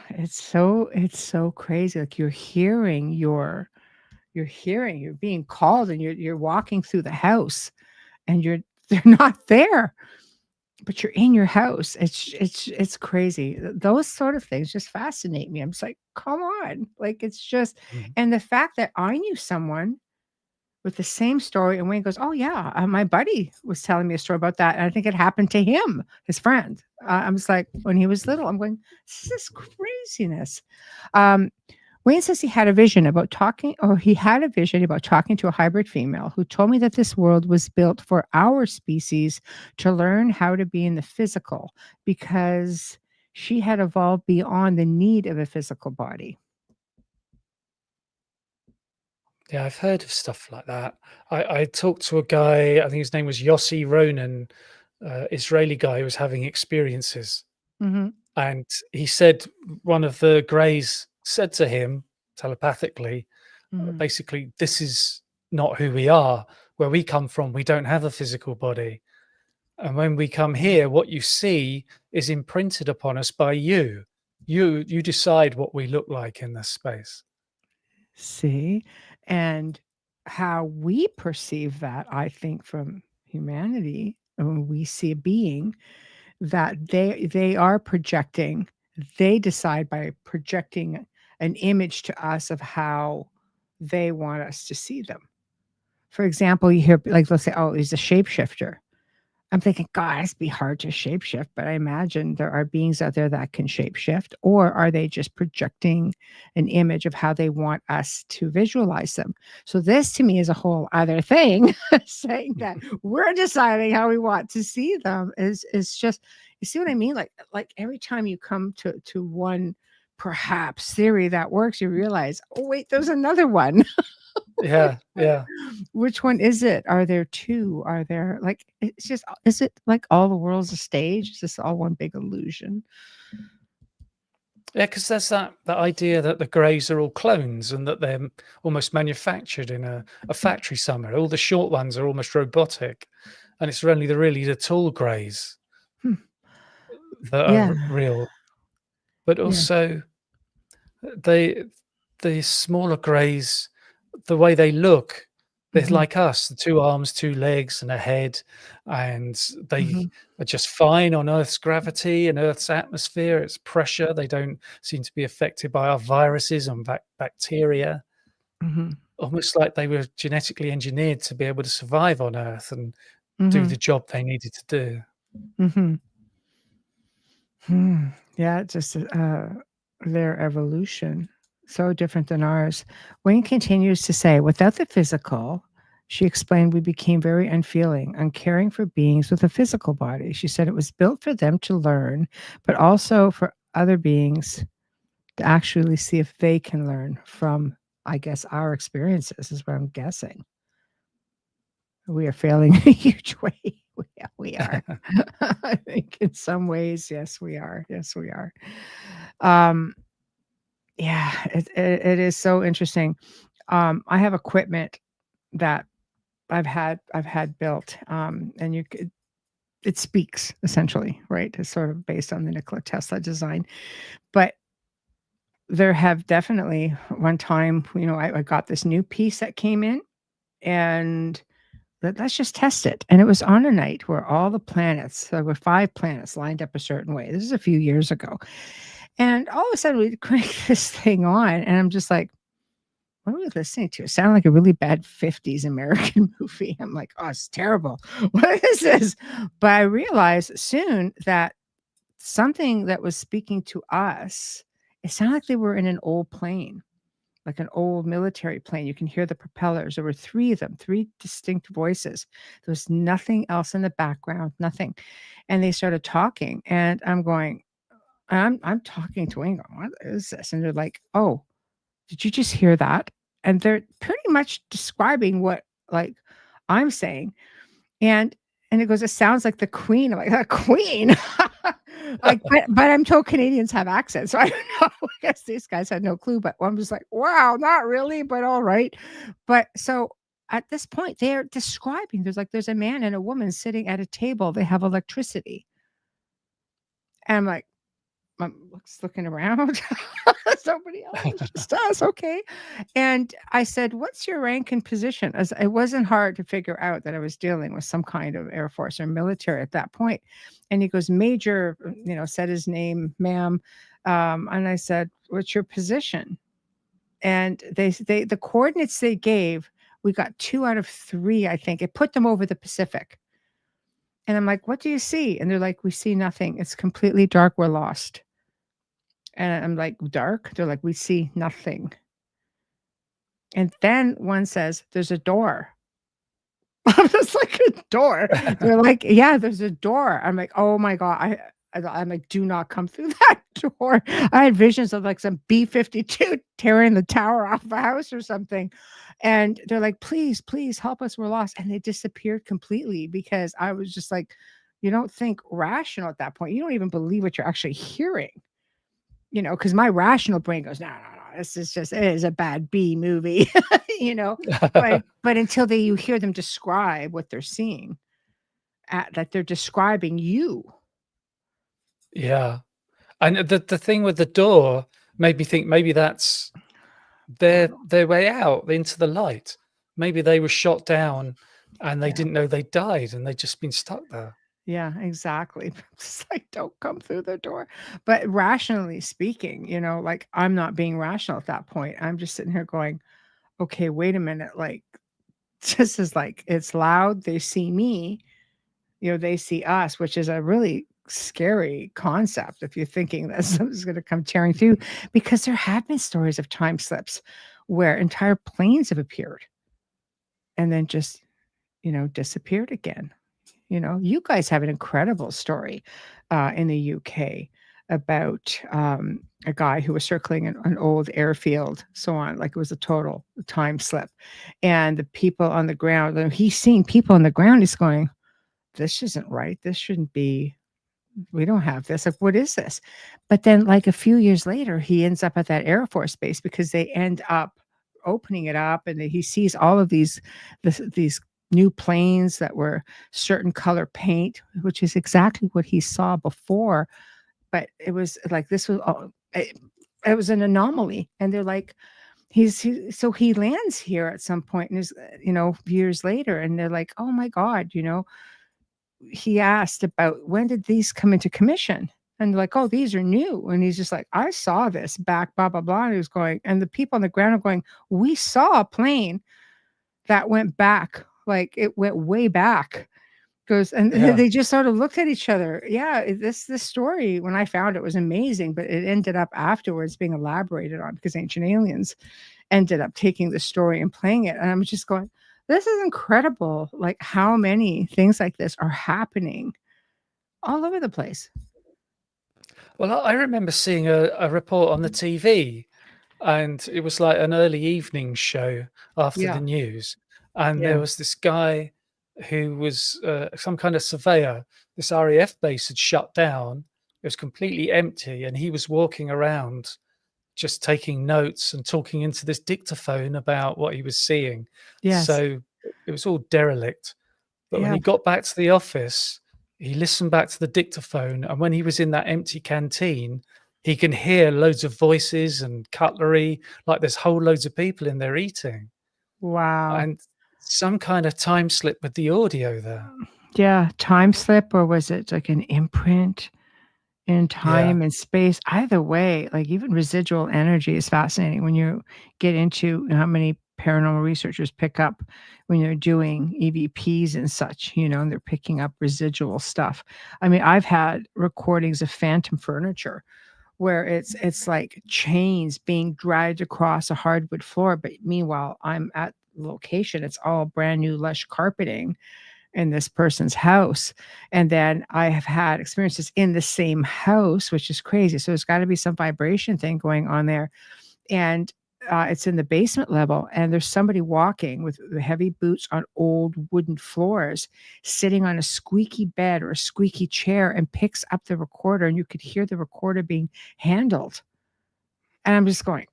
[SPEAKER 1] It's so crazy. Like you're being called and you're walking through the house and they're not there, but you're in your house. It's crazy. Those sort of things just fascinate me. I'm just like, come on. Like it's just
[SPEAKER 2] Mhm.
[SPEAKER 1] and the fact that I knew someone with the same story, and Wayne goes, "Oh, yeah, my buddy was telling me a story about that, and I think it happened to him, his friend." I'm just like, when he was little, I'm going, "This is craziness." Um, Wayne says he had a vision about talking to a hybrid female who told me that this world was built for our species to learn how to be in the physical because she had evolved beyond the need of a physical body.
[SPEAKER 2] Yeah, I've heard of stuff like that. I talked to a guy, I think his name was Yossi Ronan, Israeli guy who was having experiences.
[SPEAKER 1] Mhm,
[SPEAKER 2] And he said one of the greys said to him telepathically,
[SPEAKER 1] mhm.
[SPEAKER 2] basically, this is not who we are. Where we come from, we don't have a physical body. And when we come here, what you see is imprinted upon us by you. You decide what we look like in this space.
[SPEAKER 1] See? And how we perceive that, I think, from humanity, when we see a being that they are projecting, they decide by projecting an image to us of how they want us to see them. For example, you hear like they'll say, "Oh, he's a shapeshifter." I'm thinking, God, it'd be hard to shapeshift, but I imagine there are beings out there that can shapeshift, or are they just projecting an image of how they want us to visualize them? So this to me is a whole other thing, saying that we're deciding how we want to see them is just you see what I mean? Like every time you come to one perhaps theory that works, you realize, oh wait, there's another one.
[SPEAKER 2] Yeah, yeah.
[SPEAKER 1] Which one is it? Are there 2? Are there like, it's just is it like all the world's a stage? Is this all one big illusion?
[SPEAKER 2] Yeah, because there's that idea that the greys are all clones and that they're almost manufactured in a factory somewhere. All the short ones are almost robotic, and it's only the tall greys
[SPEAKER 1] Hmm.
[SPEAKER 2] that
[SPEAKER 1] Yeah,
[SPEAKER 2] are real. But
[SPEAKER 1] yeah.
[SPEAKER 2] also, they the smaller greys, the way they look, they're
[SPEAKER 1] Mhm,
[SPEAKER 2] like us, the 2 arms, 2 legs, and a head, and they
[SPEAKER 1] mhm,
[SPEAKER 2] are just fine on Earth's gravity and Earth's atmosphere, its pressure. They don't seem to be affected by our viruses and bacteria,
[SPEAKER 1] mhm,
[SPEAKER 2] almost like they were genetically engineered to be able to survive on Earth and do
[SPEAKER 1] mhm,
[SPEAKER 2] the job they needed to do.
[SPEAKER 1] mhm. Hmm. Yeah, just, their evolution, so different than ours. Wayne continues to say, "Without the physical," she explained, "we became very unfeeling, uncaring for beings with a physical body." She said it was built for them to learn, but also for other beings to actually see if they can learn from, I guess, our experiences is what I'm guessing. We are failing in a huge way. We are. I think in some ways, yes, we are. Yes, we are. Um, yeah, it is so interesting. I have equipment that I've had built, and it speaks essentially, right? It's sort of based on the Nikola Tesla design, but there have definitely one time, I got this new piece that came in, and let's just test it. And it was on a night where all the planets, there were 5 planets lined up a certain way. This is a few years ago. And all of a sudden we crank this thing on, and I'm just like, what are we listening to? It sounded like a really bad 50s American movie. I'm like, oh, it's terrible. What is this? But I realized soon that something that was speaking to us, it sounded like they were in an old plane, like an old military plane. You can hear the propellers. There were 3 of them, 3 distinct voices. There was nothing else in the background, nothing. And they started talking, and I'm talking to Wayne going, "What is this?" And they're like, "Oh, did you just hear that?" And they're pretty much describing what, like, I'm saying. And And it goes, "It sounds like the Queen." I'm like, "A Queen?" Like, but I'm told Canadians have accents, so I don't know. I guess these guys had no clue, but I'm just like, "Wow, not really, but all right." But so at this point, they're describing there's a man and a woman sitting at a table. They have electricity. And I'm like, I'm looking around. Somebody else, it's just us, okay. And I said, "What's your rank and position?" As it wasn't hard to figure out that I was dealing with some kind of Air Force or military at that point. And he goes, "Major," said his name, "ma'am." And I said, "What's your position?" And the coordinates they gave, we got 2 out of 3, I think. It put them over the Pacific. And I'm like, "What do you see?" And they're like, "We see nothing. It's completely dark. We're lost." And I'm like, "Dark?" They're like, "We see nothing." And then one says, "There's a door." I'm just like, "A door?" They're like, "Yeah, there's a door." I'm like, "Oh my god." I'm like, "Do not come through that door." I had visions of like some B-52 tearing the tower off a house or something. And they're like, "Please, please help us. We're lost." And they disappeared completely because I was just like, you don't think rational at that point. You don't even believe what you're actually hearing. Because my rational brain goes, "No, no, no, it is a bad B movie," you know, but until you hear them describe what they're seeing, that they're describing you.
[SPEAKER 2] Yeah. And the thing with the door made me think maybe that's their way out into the light. Maybe they were shot down and they
[SPEAKER 1] Yeah,
[SPEAKER 2] didn't know they died and they'd just been stuck there.
[SPEAKER 1] yeah, exactly. It's like, "Don't come through the door." But rationally speaking, like, I'm not being rational at that point. I'm just sitting here going, "Okay, wait a minute, like, this is like, it's loud, they see me, they see us," which is a really scary concept if you're thinking that something's going to come tearing through, because there have been stories of time slips where entire planes have appeared and then just, disappeared again. You guys have an incredible story in the UK about a guy who was circling an old airfield, so on, like it was a total time slip. And the people on the ground, and he's seeing people on the ground, he's going, "This isn't right. This shouldn't be. We don't have this. Like, what is this?" But then, like a few years later, he ends up at that Air Force base because they end up opening it up, and he sees all of these new planes that were certain color paint, which is exactly what he saw before. But it was like this was all. It was an anomaly, and they're like, so he lands here at some point, and is years later, and they're like, "Oh my God, he asked about when did these come into commission?" And they're like, "Oh, these are new." And he's just like, "I saw this back, blah, blah, blah." And he was going, and the people on the ground are going, "We saw a plane that went back, like it went way back." Goes, and
[SPEAKER 2] Yeah.
[SPEAKER 1] they just sort of looked at each other. Yeah, this story, when I found it, was amazing, but it ended up afterwards being elaborated on because Ancient Aliens ended up taking the story and playing it. And I'm just going, this is incredible. Like, how many things like this are happening all over the place.
[SPEAKER 2] Well, I remember seeing a report on the TV, and it was like an early evening show after the
[SPEAKER 1] Yeah,
[SPEAKER 2] news. And there
[SPEAKER 1] yeah,
[SPEAKER 2] was this guy who was some kind of surveyor. This RAF base had shut down. It was completely empty, and he was walking around just taking notes and talking into this dictaphone about what he was seeing.
[SPEAKER 1] yes,
[SPEAKER 2] So it was all derelict. But when
[SPEAKER 1] yeah.
[SPEAKER 2] he got back to the office, he listened back to the dictaphone, and when he was in that empty canteen, he can hear loads of voices and cutlery, like there's whole loads of people in there eating,
[SPEAKER 1] Wow.
[SPEAKER 2] and some kind of time slip with the audio there.
[SPEAKER 1] Yeah, time slip, or was it like an imprint in
[SPEAKER 2] Yeah,
[SPEAKER 1] time and space? Either way, like even residual energy is fascinating when you get into how many paranormal researchers pick up when they're doing EVPs and such, and they're picking up residual stuff. I mean, I've had recordings of phantom furniture where it's like chains being dragged across a hardwood floor, but meanwhile, I'm at the location. It's all brand new lush carpeting in this person's house. And then I have had experiences in the same house, which is crazy. So there's got to be some vibration thing going on there. And it's in the basement level, and there's somebody walking with heavy boots on old wooden floors, sitting on a squeaky bed or a squeaky chair, and picks up the recorder, and you could hear the recorder being handled. And I'm just going,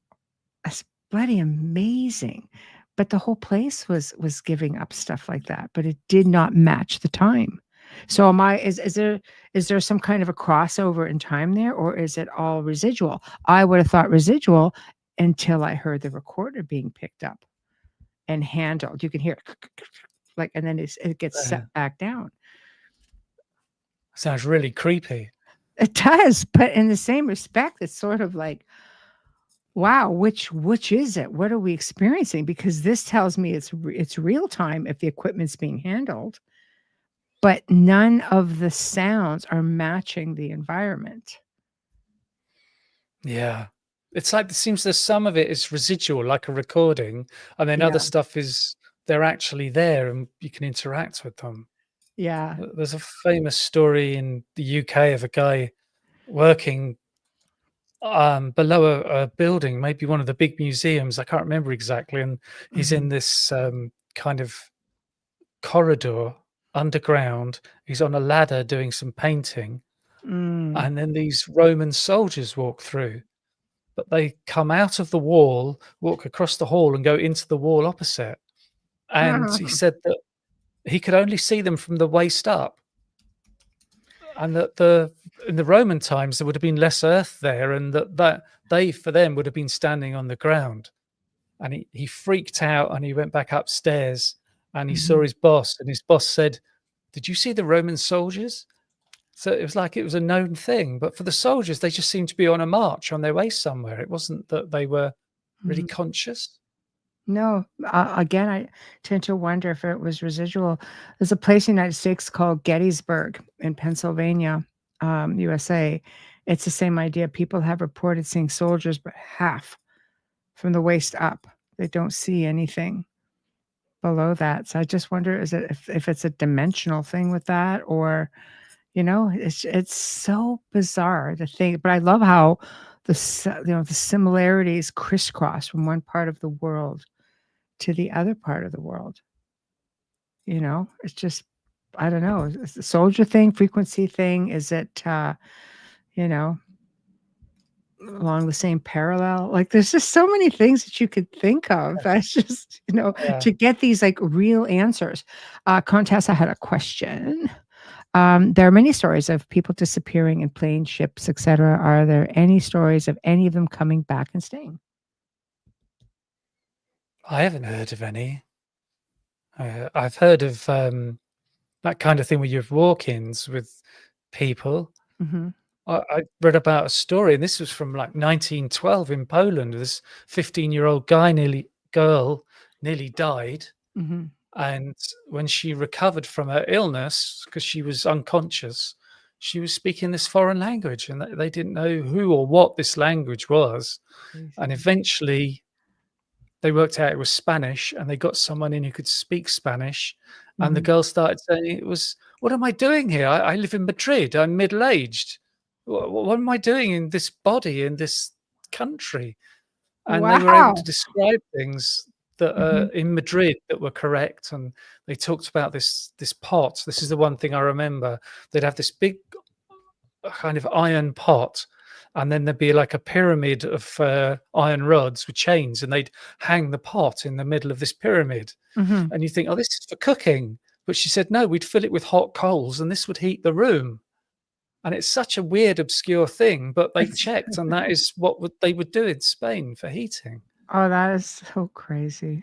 [SPEAKER 1] "That's bloody amazing." But the whole place was giving up stuff like that, but it did not match the time. So am I is there some kind of a crossover in time there, or is it all residual? I would have thought residual until I heard the recorder being picked up and handled. You can hear it like, and then it gets set back down.
[SPEAKER 2] Sounds really creepy.
[SPEAKER 1] It does, but in the same respect, it's sort of like, wow, which is it? What are we experiencing? Because this tells me it's real time if the equipment's being handled, but none of the sounds are matching the environment.
[SPEAKER 2] Yeah. It's like it seems there's some of it is residual, like a recording, and then other
[SPEAKER 1] Yeah.
[SPEAKER 2] stuff is they're actually there and you can interact with them.
[SPEAKER 1] Yeah.
[SPEAKER 2] There's a famous story in the UK of a guy working below a building, maybe one of the big museums. I can't remember exactly. And he's in this kind of corridor underground. He's on a ladder doing some painting.
[SPEAKER 1] Mm.
[SPEAKER 2] And then these Roman soldiers walk through, but they come out of the wall, walk across the hall, and go into the wall opposite. And he said that he could only see them from the waist up. And that in the Roman times there would have been less earth there, and that they for them would have been standing on the ground. And he freaked out and he went back upstairs and he saw his boss, and his boss said, "Did you see the Roman soldiers?" So it was like it was a known thing, but for the soldiers, they just seemed to be on a march on their way somewhere. It wasn't that they were really conscious.
[SPEAKER 1] No, again, I tend to wonder if it was residual. There's a place in the United States called Gettysburg in Pennsylvania, USA. It's the same idea. People have reported seeing soldiers, but half from the waist up. They don't see anything below that. So I just wonder, is it if it's a dimensional thing with that, or it's so bizarre to think. But I love how the similarities crisscross from one part of the world to the other part of the world. It's just, I don't know. Is the soldier thing, frequency thing, is it, you know, along the same parallel? Like, there's just so many things that you could think of. That's just,
[SPEAKER 2] Yeah.
[SPEAKER 1] to get these like real answers. Contessa had a question. There are many stories of people disappearing in planes, ships, etc. Are there any stories of any of them coming back and staying?
[SPEAKER 2] I haven't heard of any. I've heard of that kind of thing where you have walk-ins with people.
[SPEAKER 1] Mhm.
[SPEAKER 2] I read about a story, and this was from like 1912 in Poland. This 15-year-old girl nearly died,
[SPEAKER 1] Mhm.
[SPEAKER 2] and when she recovered from her illness, because she was unconscious, she was speaking this foreign language, and they didn't know who or what this language was. And
[SPEAKER 1] Crazy.
[SPEAKER 2] eventually, they worked out it was Spanish, and they got someone in who could speak Spanish. And the
[SPEAKER 1] Mhm.
[SPEAKER 2] girl started saying, "It was, what am I doing here? I live in Madrid. I'm middle-aged. What am I doing in this body, in this country?" And they were able to
[SPEAKER 1] Wow.
[SPEAKER 2] describe things that
[SPEAKER 1] Mhm.
[SPEAKER 2] in Madrid that were correct. And they talked about this pot. This is the one thing I remember. They'd have this big kind of iron pot, and then there'd be like a pyramid of iron rods with chains, and they'd hang the pot in the middle of this pyramid.
[SPEAKER 1] Mhm.
[SPEAKER 2] And you think, oh, this is for cooking. But she said, no, we'd fill it with hot coals and this would heat the room. And it's such a weird, obscure thing, but they checked, and that is what they would do in Spain for heating.
[SPEAKER 1] Oh, that is so crazy.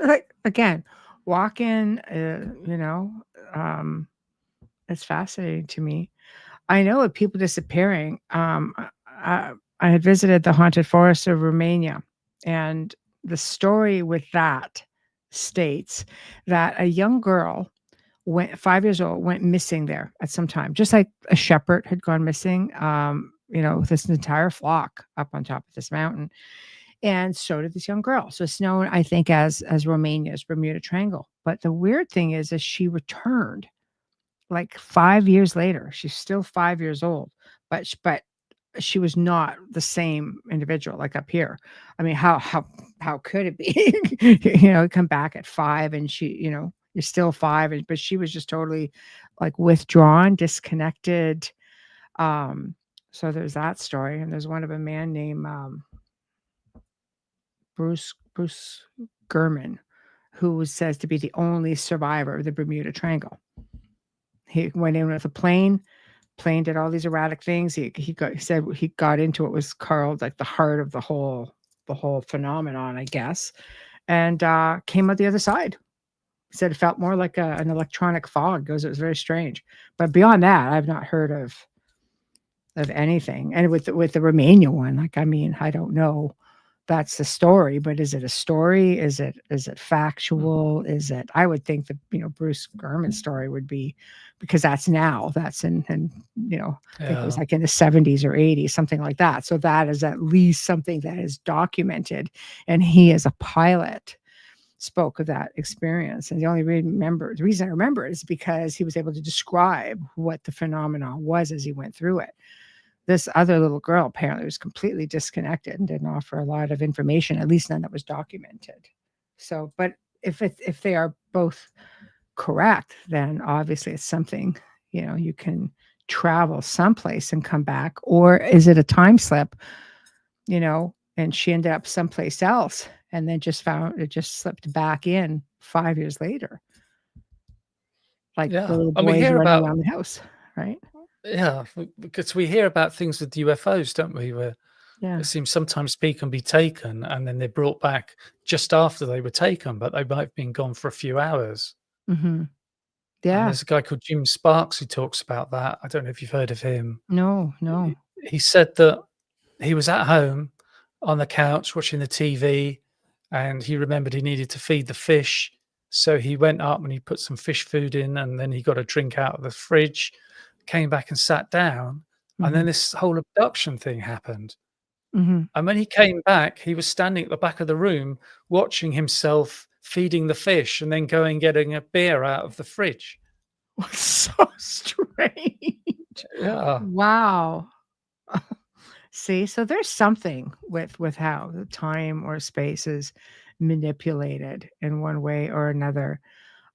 [SPEAKER 1] Like, again, walk in, um, it's fascinating to me. I know of people disappearing. I had visited the haunted forest of Romania, and the story with that states that a young girl went 5 years old, went missing there at some time, just like a shepherd had gone missing, with this entire flock up on top of this mountain. And so did this young girl. So it's known, I think, as Romania's Bermuda Triangle. But the weird thing is she returned like 5 years later. She's still 5 years old, but she was not the same individual like up here. I mean, how could it be? Come back at 5 and you're still 5, but she was just totally like withdrawn, disconnected. So there's that story, and there's one of a man named Bruce Gurman, who was says to be the only survivor of the Bermuda Triangle. He went in with a plane did all these erratic things. He said he got into what was called like the heart of the whole phenomenon, I guess, and came out the other side. He said it felt more like an electronic fog. Goes, it was very strange. But beyond that, I've not heard of anything. And with the Romania one, like, I mean, I don't know. That's the story, but is it a story? Is it factual? Is it? I would think that Bruce Gurman's story would be, because that's in I think it was like in the 70s or 80s, something like that. So that is at least something that is documented, and he as a pilot spoke of that experience. And the reason I remember it is because he was able to describe what the phenomenon was as he went through it. This other little girl apparently was completely disconnected and didn't offer a lot of information, at least none that was documented. So, but if they are both correct, then obviously it's something, you can travel someplace and come back. Or is it a time slip, and she ended up someplace else and then just slipped back in 5 years later. Like the little boys running around the house, right?
[SPEAKER 2] Yeah, because we hear about things with UFOs, don't we? Where it seems sometimes people can be taken and then they're brought back just after they were taken, but they might have been gone for a few hours.
[SPEAKER 1] Mm-hmm.
[SPEAKER 2] Yeah. And there's a guy called Jim Sparks who talks about that. I don't know if you've heard of him.
[SPEAKER 1] No.
[SPEAKER 2] He said that he was at home on the couch watching the TV, and he remembered he needed to feed the fish. So he went up and he put some fish food in, and then he got a drink out of the fridge, came back and sat down, and then this whole abduction thing happened. And when he came back, he was standing at the back of the room watching himself feeding the fish and then getting a beer out of the fridge.
[SPEAKER 1] So strange.
[SPEAKER 2] Yeah.
[SPEAKER 1] Wow. See, so there's something with how the time or space is manipulated in one way or another.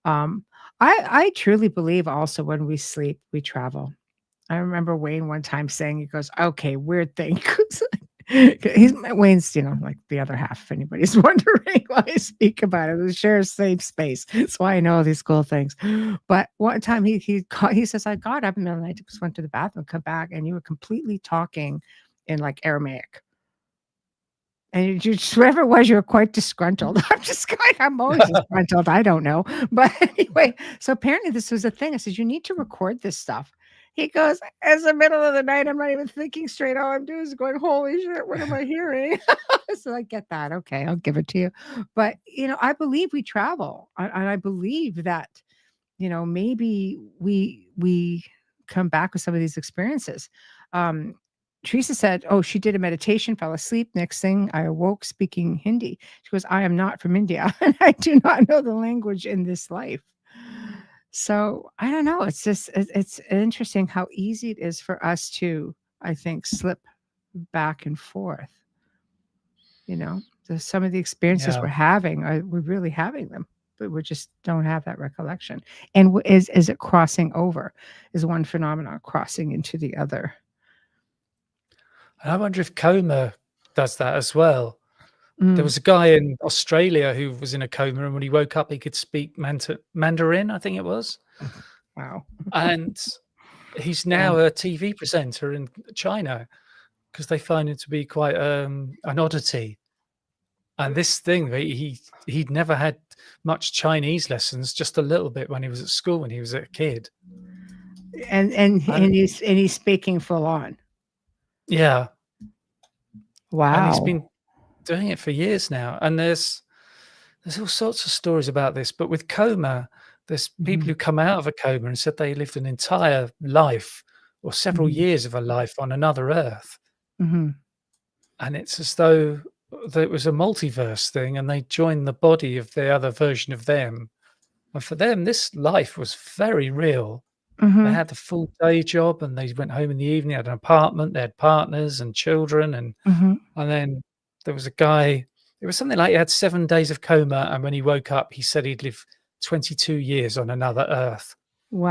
[SPEAKER 1] I truly believe also when we sleep, we travel. I remember Wayne one time saying, he goes, okay, weird thing. Wayne's, like the other half, if anybody's wondering why I speak about it. We share the same space. That's why I know these cool things. But one time he says, I got up in the middle of the night, just went to the bathroom, come back, and you were completely talking in like Aramaic. And whoever it was, you were quite disgruntled. I'm always disgruntled. I don't know. But anyway, so apparently this was a thing. I said, you need to record this stuff. He goes, it's the middle of the night. I'm not even thinking straight. All I'm doing is going, holy shit, what am I hearing? So I get that. Okay, I'll give it to you. But, I believe we travel. And I believe that, maybe we come back with some of these experiences. Teresa said, she did a meditation, fell asleep. Next thing, I awoke speaking Hindi. She goes, I am not from India, and I do not know the language in this life. So I don't know. It's just, it's interesting how easy it is for us to, I think, slip back and forth. Some of the experiences we're having, we're really having them, but we just don't have that recollection. And is it crossing over? Is one phenomenon crossing into the other?
[SPEAKER 2] And I wonder if coma does that as well. There was a guy in Australia who was in a coma, and when he woke up, he could speak Mandarin, I think it was.
[SPEAKER 1] Wow.
[SPEAKER 2] And he's now a TV presenter in China because they find him to be quite an oddity. And this thing, he'd never had much Chinese lessons, just a little bit when he was at school, when he was a kid.
[SPEAKER 1] And he's speaking full on.
[SPEAKER 2] Yeah.
[SPEAKER 1] Wow.
[SPEAKER 2] And he's been doing it for years now. And there's all sorts of stories about this. But with coma, there's people who come out of a coma and said they lived an entire life or several years of a life on another Earth. And it's as though it was a multiverse thing, and they joined the body of the other version of them. And for them, this life was very real. They
[SPEAKER 1] Mhm.
[SPEAKER 2] had the full day job, and they went home in the evening, had an apartment, they had partners and children, and
[SPEAKER 1] Mhm.
[SPEAKER 2] then there was a guy, it was something like he had 7 days of coma, and when he woke up, he said he'd lived 22 years on another Earth,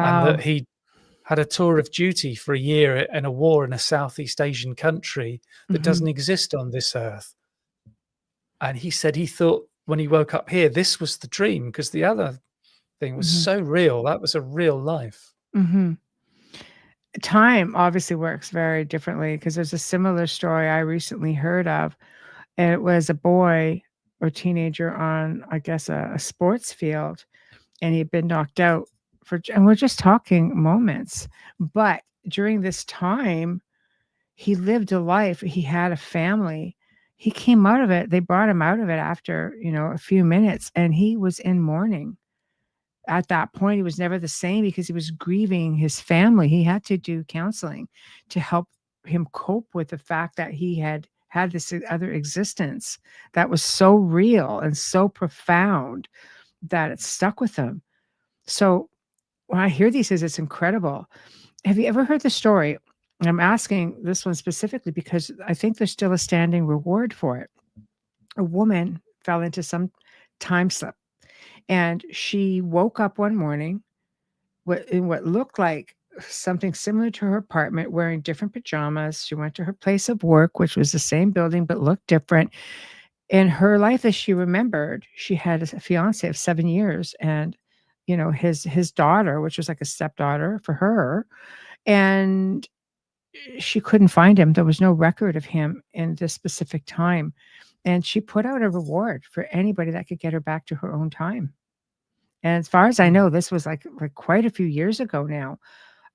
[SPEAKER 2] and that
[SPEAKER 1] Wow.
[SPEAKER 2] he had a tour of duty for a year in a war in a Southeast Asian country that
[SPEAKER 1] Mhm.
[SPEAKER 2] doesn't exist on this Earth. And he said he thought when he woke up here, this was the dream because the other thing was
[SPEAKER 1] Mhm.
[SPEAKER 2] so real. That was a real life.
[SPEAKER 1] Mhm. Time obviously works very differently because there's a similar story I recently heard of, and it was a boy or teenager on, I guess, a sports field, and he'd been knocked out and we're just talking moments, but during this time, he lived a life, he had a family. He came out of it, they brought him out of it after, a few minutes, and he was in mourning. At that point, he was never the same because he was grieving his family. He had to do counseling to help him cope with the fact that he had had this other existence that was so real and so profound that it stuck with him. So when I hear these things, it's incredible. Have you ever heard the story? I'm asking this one specifically because I think there's still a standing reward for it. A woman fell into some time slip and she woke up one morning in what looked like something similar to her apartment, wearing different pajamas. She went to her place of work, which was the same building but looked different. In her life, as she remembered, she had a fiance of 7 years and, his daughter, which was like a stepdaughter for her, and she couldn't find him. There was no record of him in this specific time, and she put out a reward for anybody that could get her back to her own time. And as far as I
[SPEAKER 2] Mm.
[SPEAKER 1] know, this was like quite a few years ago now.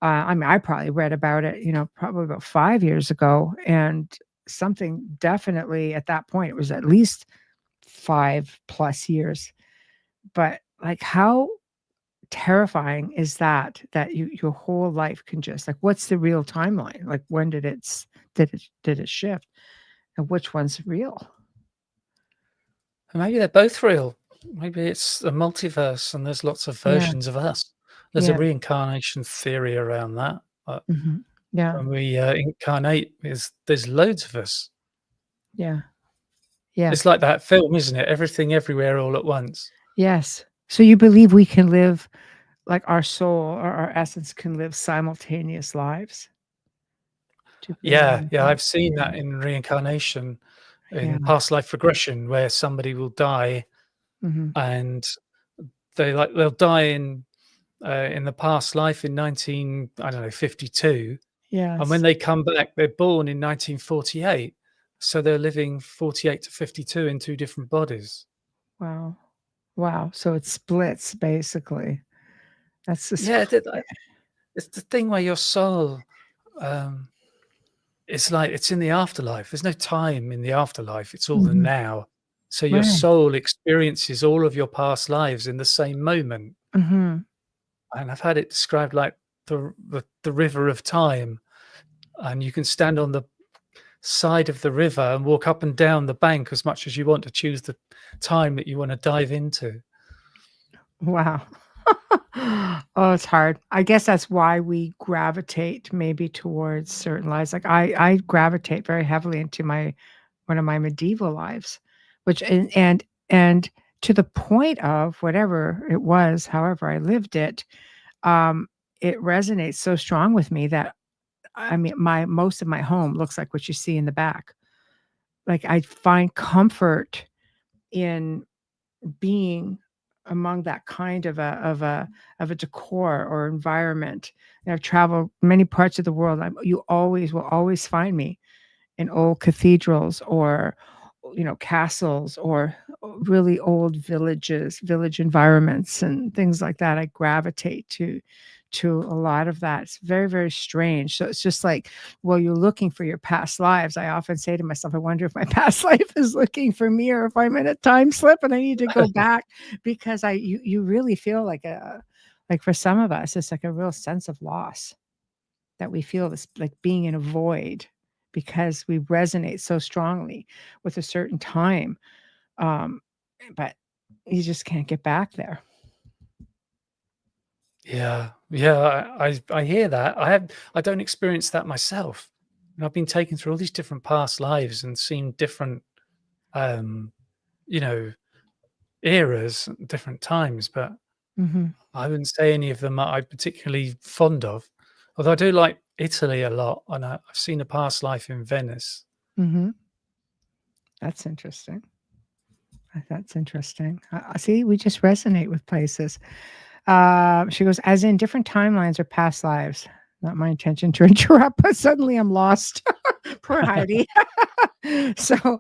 [SPEAKER 1] I mean, I probably read about it, probably about 5 years ago, and something definitely at that point, it was at least 5 plus years. But, like, how terrifying is that your whole life can just like, what's the real timeline? Like, when did it shift, and which one's real?
[SPEAKER 2] And maybe they're both real. Maybe it's a multiverse and there's lots of
[SPEAKER 1] Yeah,
[SPEAKER 2] versions of us. There's a
[SPEAKER 1] yeah,
[SPEAKER 2] reincarnation theory around that.
[SPEAKER 1] mhm, yeah,
[SPEAKER 2] When we incarnate, there's loads of us.
[SPEAKER 1] yeah, yeah,
[SPEAKER 2] It's like that film, isn't it? Everything, everywhere, all at once.
[SPEAKER 1] yes. So you believe we can live like our soul or our essence can live simultaneous lives? Do you believe
[SPEAKER 2] Yeah,
[SPEAKER 1] in
[SPEAKER 2] yeah,
[SPEAKER 1] that?
[SPEAKER 2] I've seen
[SPEAKER 1] Yeah,
[SPEAKER 2] that in reincarnation,
[SPEAKER 1] yeah,
[SPEAKER 2] in past life regression, where somebody will die
[SPEAKER 1] mhm,
[SPEAKER 2] and they'll die in the past life in 19, I don't know, 52, and when
[SPEAKER 1] yes.
[SPEAKER 2] they come back, they're born in 1948, so they're living 48 to 52 in 2 different bodies.
[SPEAKER 1] Wow. Wow, so it splits basically. That's just
[SPEAKER 2] Yeah, it's the thing where your soul, um, it's like it's in the afterlife. There's no time in the afterlife, it's all the
[SPEAKER 1] Mhm,
[SPEAKER 2] now. So your
[SPEAKER 1] right,
[SPEAKER 2] soul experiences all of your past lives in the same moment,
[SPEAKER 1] mhm.
[SPEAKER 2] and I've had it described like the river of time, and you can stand on the side of the river and walk up and down the bank as much as you want to choose the time that you wanna dive into.
[SPEAKER 1] Wow. Oh, it's hard. I guess that's why we gravitate maybe towards certain lives. Like I gravitate very heavily into my one of my medieval lives, which and to the point of whatever it was, however I lived it, um, it resonates so strong with me that I mean, my most of my home looks like what you see in the back. Like, I find comfort in being among that kind of a decor or environment. And I've traveled many parts of the world. You always will always find me in old cathedrals or castles or really old village environments and things like that. I gravitate to a lot of that. It's very, very strange. So it's just like, well, you're looking for your past lives. I often say to myself, I wonder if my past life is looking for me or if I'm in a time slip and I need to go back because you really feel like for some of us, it's like a real sense of loss that we feel this like being in a void because we resonate so strongly with a certain time. Um, but you just can't get back there.
[SPEAKER 2] Yeah. Yeah, I hear that. I don't experience that myself. And I've been taken through all these different past lives and seen different, um, you know, eras, different times, but
[SPEAKER 1] Mhm.
[SPEAKER 2] I wouldn't say any of them I'm particularly fond of. Although I do like Italy a lot, and I've seen a past life in Venice.
[SPEAKER 1] Mhm. That's interesting. That's interesting. See, we just resonate with places. She goes, as in different timelines or past lives. Not my intention to interrupt, but suddenly I'm lost. Poor Heidi. so,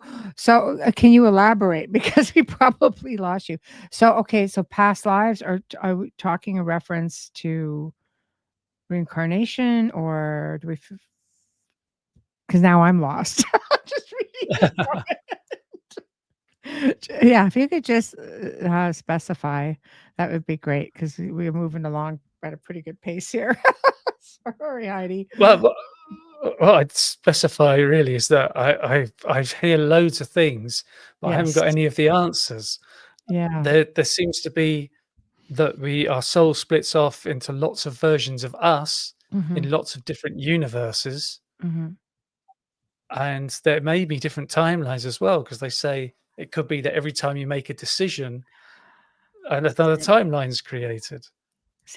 [SPEAKER 1] can you elaborate because we probably lost you. So, okay, so past lives are we talking a reference to reincarnation or do we? Because now I'm lost. Just reading from it. Yeah, if you could just specify, that would be great because we're moving along at a pretty good pace here. Sorry, Heidi.
[SPEAKER 2] Well, what I'd specify really is that I hear loads of things, but I haven't
[SPEAKER 1] Yes.
[SPEAKER 2] got any of the answers.
[SPEAKER 1] Yeah.
[SPEAKER 2] There seems to be that our soul splits off into lots of versions of us
[SPEAKER 1] Mhm.
[SPEAKER 2] in lots of different universes,
[SPEAKER 1] Mhm.
[SPEAKER 2] and there may be different timelines as well, because they say it could be that every time you make a decision, another
[SPEAKER 1] See,
[SPEAKER 2] timeline's created,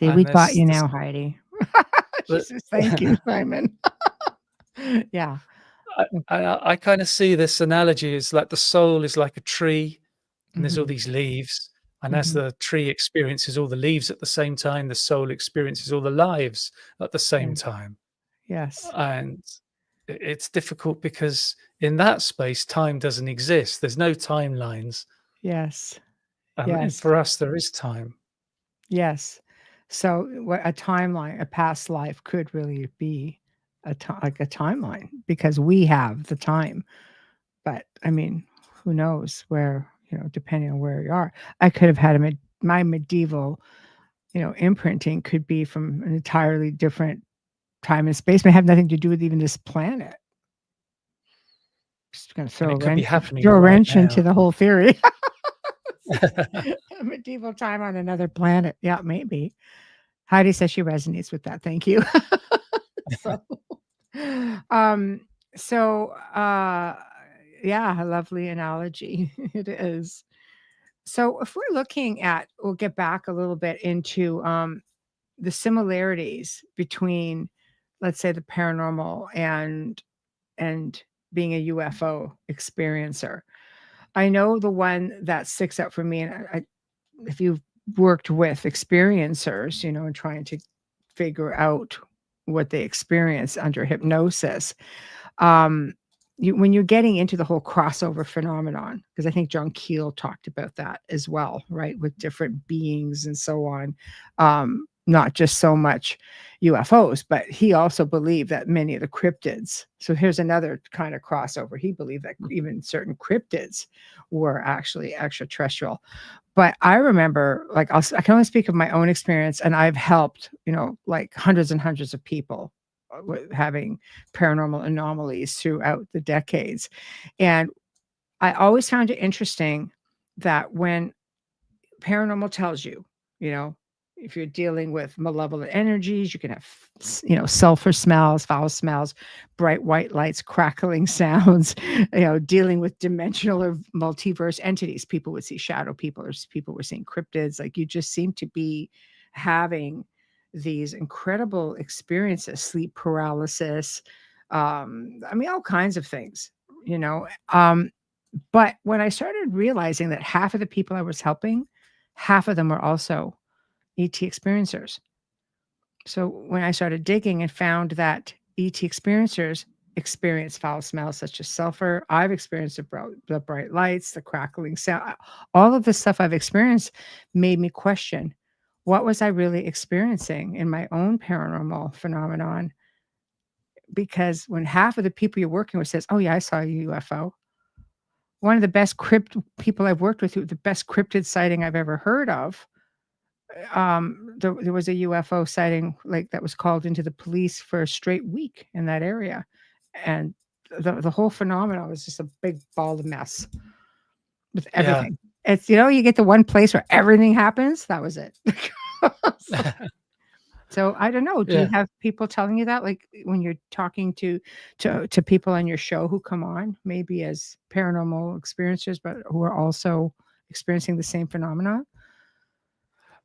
[SPEAKER 1] we
[SPEAKER 2] and
[SPEAKER 1] got
[SPEAKER 2] there's
[SPEAKER 1] you
[SPEAKER 2] this
[SPEAKER 1] now, Heidi. She says, "Thank you, Simon." Yeah.
[SPEAKER 2] I kind of see this analogy as like the soul is like a tree, and there's all
[SPEAKER 1] Mhm.
[SPEAKER 2] these leaves. And as
[SPEAKER 1] Mhm.
[SPEAKER 2] the tree experiences all the leaves at the same time, the soul experiences all the lives at the same
[SPEAKER 1] Yeah.
[SPEAKER 2] time.
[SPEAKER 1] Yes.
[SPEAKER 2] And it's difficult because in that space, time doesn't exist. There's no timelines.
[SPEAKER 1] Yes.
[SPEAKER 2] And
[SPEAKER 1] Yes.
[SPEAKER 2] for us, there is time.
[SPEAKER 1] Yes. So, what a timeline, a past life could really be like a timeline because we have the time. But I mean, who knows where, depending on where you are. I could have had my medieval, imprinting could be from an entirely different time and space, may have nothing to do with even this planet. Just gonna
[SPEAKER 2] And it could be happening
[SPEAKER 1] throw a
[SPEAKER 2] right
[SPEAKER 1] wrench into
[SPEAKER 2] now.
[SPEAKER 1] the whole theory. Medieval time on another planet. Yeah, maybe. Heidi says she resonates with that. Thank you. So, um, yeah, a lovely analogy. It is. So if we're looking at, we'll get back a little bit into the similarities between, let's say, the paranormal and being a UFO experiencer. I know the one that sticks out for me, and if you've worked with experiencers, and trying to figure out what they experience under hypnosis, um, when you're getting into the whole crossover phenomenon, because I think John Keel talked about that as well, right? With different beings and so on. Not just so much UFOs, but he also believed that many of the cryptids. So here's another kind of crossover. He believed that even certain cryptids were actually extraterrestrial. But I remember, like, I can only speak of my own experience, and I've helped, like hundreds and hundreds of people with having paranormal anomalies throughout the decades. And I always found it interesting that when paranormal tells you, you know, if you're dealing with malevolent energies, you can have, sulfur smells, foul smells, bright white lights, crackling sounds, dealing with dimensional or multiverse entities. People would see shadow people, or people were seeing cryptids. Like, you just seem to be having these incredible experiences, sleep paralysis, I mean, all kinds of things, you know. But when I started realizing that half of the people I was helping, half of them were also ET experiencers. So when I started digging and found that ET experiencers experience foul smells such as sulfur, I've experienced the bright lights, the crackling sound, all of the stuff I've experienced made me question, what was I really experiencing in my own paranormal phenomenon? Because when half of the people you're working with says, "Oh yeah, I saw a UFO," one of the best people I've worked with, the best cryptid sighting I've ever heard of, there was a UFO sighting, like, that was called into the police for a straight week in that area, and the whole phenomenon was just a big ball of mess with
[SPEAKER 2] Yeah.
[SPEAKER 1] everything. It's, you get the one place where everything happens, that was it. So So I don't know, do you
[SPEAKER 2] Yeah.
[SPEAKER 1] have people telling you that, like, when you're talking to people on your show who come on, maybe as paranormal experiencers, but who are also experiencing the same phenomena?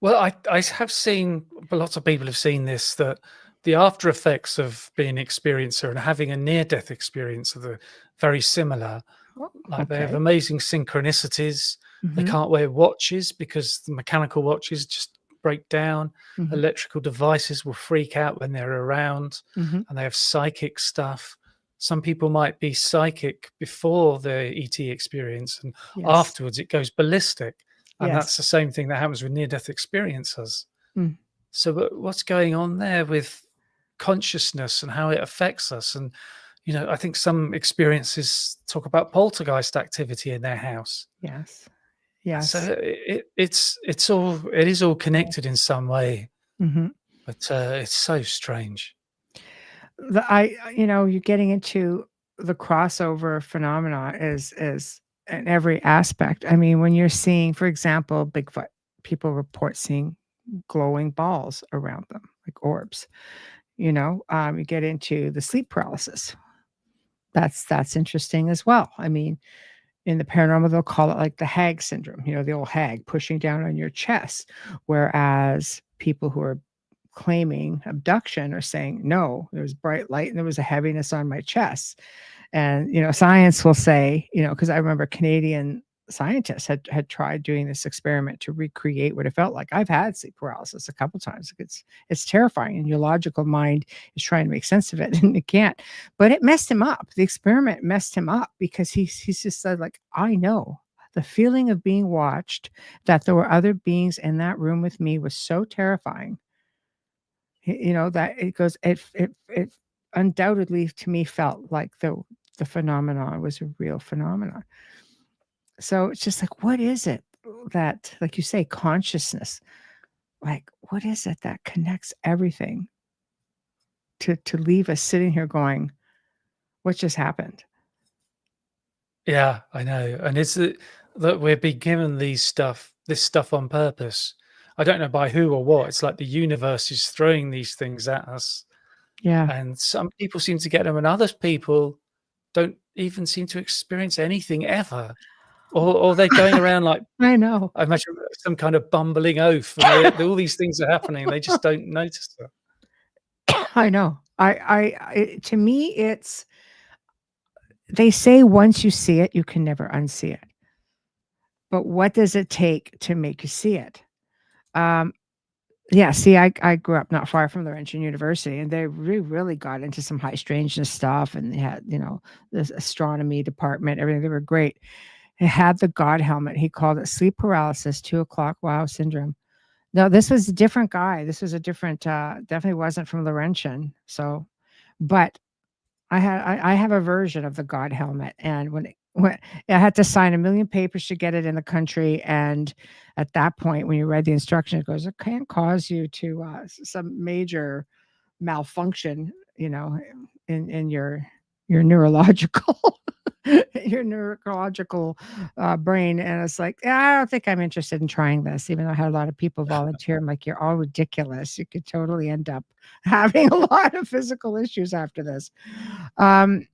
[SPEAKER 2] Well, I have seen, lots of people have seen this, that the after effects of being an experiencer and having a near-death experience are very similar.
[SPEAKER 1] Oh,
[SPEAKER 2] Like, they have
[SPEAKER 1] okay.
[SPEAKER 2] amazing synchronicities. They
[SPEAKER 1] Mhm,
[SPEAKER 2] can't wear watches because the mechanical watches just break down.
[SPEAKER 1] mhm,
[SPEAKER 2] Electrical devices will freak out when they're around,
[SPEAKER 1] mhm.
[SPEAKER 2] and they have psychic stuff. Some people might be psychic before the ET experience, and
[SPEAKER 1] Yes,
[SPEAKER 2] afterwards it goes ballistic. And
[SPEAKER 1] yes.
[SPEAKER 2] that's the same thing that happens with near-death experiences.
[SPEAKER 1] Mm,
[SPEAKER 2] So what's going on there with consciousness and how it affects us? And, I think some experiences talk about poltergeist activity in their house.
[SPEAKER 1] yes,
[SPEAKER 2] So
[SPEAKER 1] yes.
[SPEAKER 2] it is all connected in some way,
[SPEAKER 1] Mhm.
[SPEAKER 2] but it's so strange.
[SPEAKER 1] You're getting into the crossover phenomena is in every aspect. I mean, when you're seeing, for example, Bigfoot, people report seeing glowing balls around them, like orbs. You get into the sleep paralysis. That's interesting as well. I mean, in the paranormal, they'll call it like the hag syndrome, the old hag pushing down on your chest. Whereas people who are claiming abduction are saying, no, there was bright light and there was a heaviness on my chest. And, science will say, because I remember Canadian scientists had tried doing this experiment to recreate what it felt like. I've had sleep paralysis a couple times. It's terrifying, and your logical mind is trying to make sense of it, and it can't. But it messed him up. The experiment messed him up because he's just said, like, I know the feeling of being watched, that there were other beings in that room with me was so terrifying. That it goes, it undoubtedly to me felt like the phenomenon was a real phenomenon. So it's just like, what is it that, like you say, consciousness, like, what is it that connects everything to leave us sitting here going, what just happened?
[SPEAKER 2] Yeah, I know. And is it that we're being given this stuff on purpose? I don't know by who or what. It's like the universe is throwing these things at us,
[SPEAKER 1] Yeah,
[SPEAKER 2] and some people seem to get them, and other people don't even seem to experience anything ever. Or they're going around like,
[SPEAKER 1] I know.
[SPEAKER 2] I imagine, some kind of bumbling oaf, and all these things are happening, and they just don't notice them.
[SPEAKER 1] I know. To me, it's, they say once you see it, you can never unsee it. But what does it take to make you see it? Um, Yeah, see, I grew up not far from Laurentian University, and they really got into some high strangeness stuff, and they had, this astronomy department, everything. They were great. He had the God helmet. He called it sleep paralysis, 2 o'clock wow syndrome. No, this was a different guy. This was a different, definitely wasn't from Laurentian. So, but I have a version of the God helmet, and when I had to sign a million papers to get it in the country, and at that point, when you read the instructions, it goes, "It can't cause you to, some major malfunction, in your neurological your neurological, brain," and it's like, "Yeah, I don't think I'm interested in trying this," even though I had a lot of people volunteer. I'm like, "You're all ridiculous. You could totally end up having a lot of physical issues after this." Um,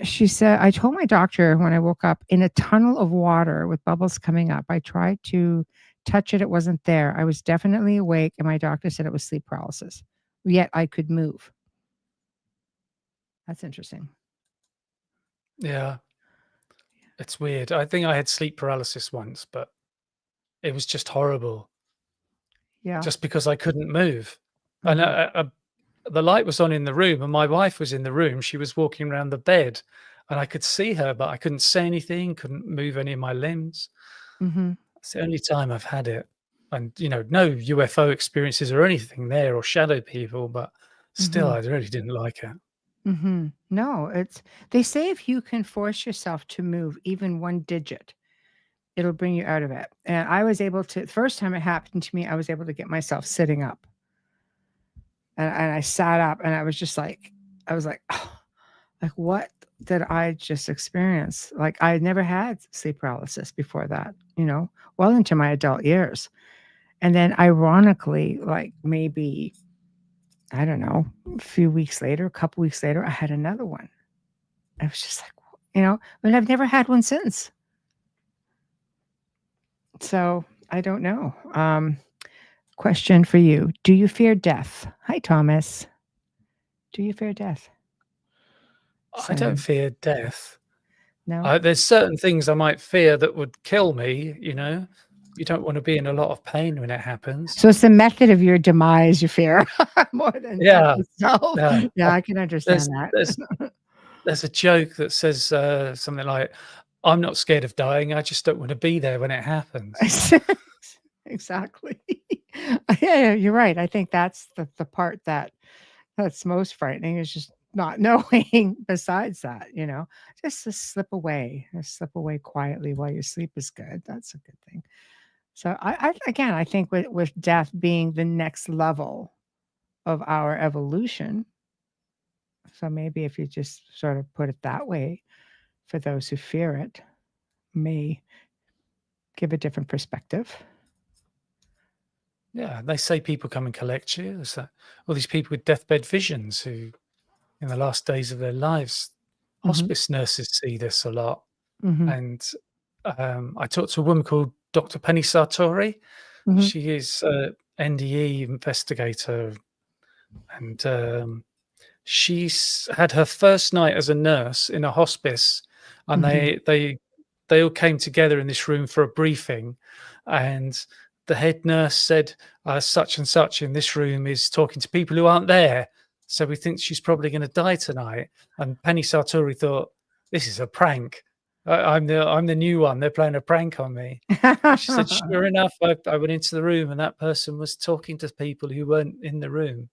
[SPEAKER 1] she said, "I told my doctor when I woke up in a tunnel of water with bubbles coming up. I tried to touch it, it wasn't there. I was definitely awake, and my doctor said it was sleep paralysis, yet I could move." That's interesting.
[SPEAKER 2] Yeah, it's weird. I think I had sleep paralysis once, but it was just horrible,
[SPEAKER 1] Yeah.
[SPEAKER 2] just because I couldn't move. And
[SPEAKER 1] Mhm.
[SPEAKER 2] the light was on in the room, and my wife was in the room. She was walking around the bed, and I could see her, but I couldn't say anything, couldn't move any of my limbs.
[SPEAKER 1] Mhm.
[SPEAKER 2] It's the only time I've had it. And, no UFO experiences or anything there, or shadow people, but still,
[SPEAKER 1] Mhm.
[SPEAKER 2] I really didn't like it.
[SPEAKER 1] Mhm. No, they say if you can force yourself to move even one digit, it'll bring you out of it. And I was able to, the first time it happened to me, I was able to get myself sitting up. And I sat up, and I was just like, I was like, "Oh, like, what did I just experience?" Like, I had never had sleep paralysis before that, well into my adult years. And then ironically, like maybe I don't know, a few weeks later, a couple weeks later, I had another one. I was just like, and I've never had one since. So I don't know. Question for you. Do you fear death? Hi, Thomas. Do you fear death?
[SPEAKER 2] I don't
[SPEAKER 1] Simon.
[SPEAKER 2] fear death.
[SPEAKER 1] No?
[SPEAKER 2] There's certain things I might fear that would kill me, you know? You don't want to be in a lot of pain when it happens.
[SPEAKER 1] So it's the method of your demise you fear more than death
[SPEAKER 2] Yeah,
[SPEAKER 1] itself.
[SPEAKER 2] yeah.
[SPEAKER 1] Yeah, I can understand
[SPEAKER 2] There's
[SPEAKER 1] that.
[SPEAKER 2] there's a joke that says, something like, "I'm not scared of dying, I just don't wanna be there when it happens."
[SPEAKER 1] Exactly. Yeah, you're right. I think that's the part that's most frightening is just not knowing besides that, just to slip away quietly while you sleep is good. That's a good thing. So I think with death being the next level of our evolution, so maybe if you just sort of put it that way, for those who fear it, may give a different perspective.
[SPEAKER 2] Yeah, they say people come and collect you. There's all these people with deathbed visions who, in the last days of their lives,
[SPEAKER 1] Mhm,
[SPEAKER 2] hospice nurses see this a lot.
[SPEAKER 1] mhm,
[SPEAKER 2] And I talked to a woman called Dr. Penny Sartori.
[SPEAKER 1] mhm,
[SPEAKER 2] She is a NDE investigator, and she's had her first night as a nurse in a hospice, and
[SPEAKER 1] mhm.
[SPEAKER 2] they all came together in this room for a briefing, and the head nurse said, "Such and such in this room is talking to people who aren't there, so we think she's probably going to die tonight." And Penny Sartori thought, "This is a prank. I'm the new one. They're playing a prank on me." She said, "Sure enough, I went into the room, and that person was talking to people who weren't in the room."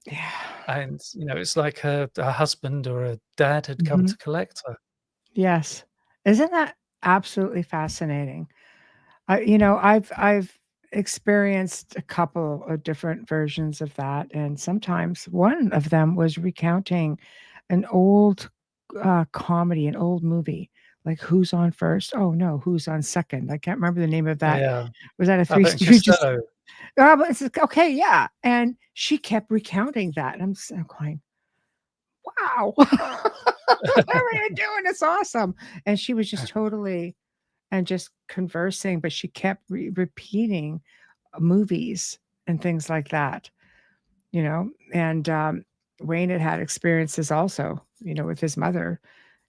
[SPEAKER 1] Yeah.
[SPEAKER 2] And, it's like her husband or a dad had come
[SPEAKER 1] Mhm.
[SPEAKER 2] to collect her.
[SPEAKER 1] Yes. Isn't that absolutely fascinating? I've experienced a couple of different versions of that, and sometimes one of them was recounting an old, comedy, an old movie, like Who's on First? Oh, no, Who's on Second? I can't remember the name of that.
[SPEAKER 2] Yeah,
[SPEAKER 1] Was that a Three
[SPEAKER 2] Abbott and
[SPEAKER 1] Stooges?
[SPEAKER 2] Costello.
[SPEAKER 1] Oh, but it's like, okay, yeah, and she kept recounting that, and I'm going, "Wow. Whatever you're doing, it's awesome." And she was just totally and just conversing, but she kept repeating movies and things like that, and Wayne had experiences also, with his mother,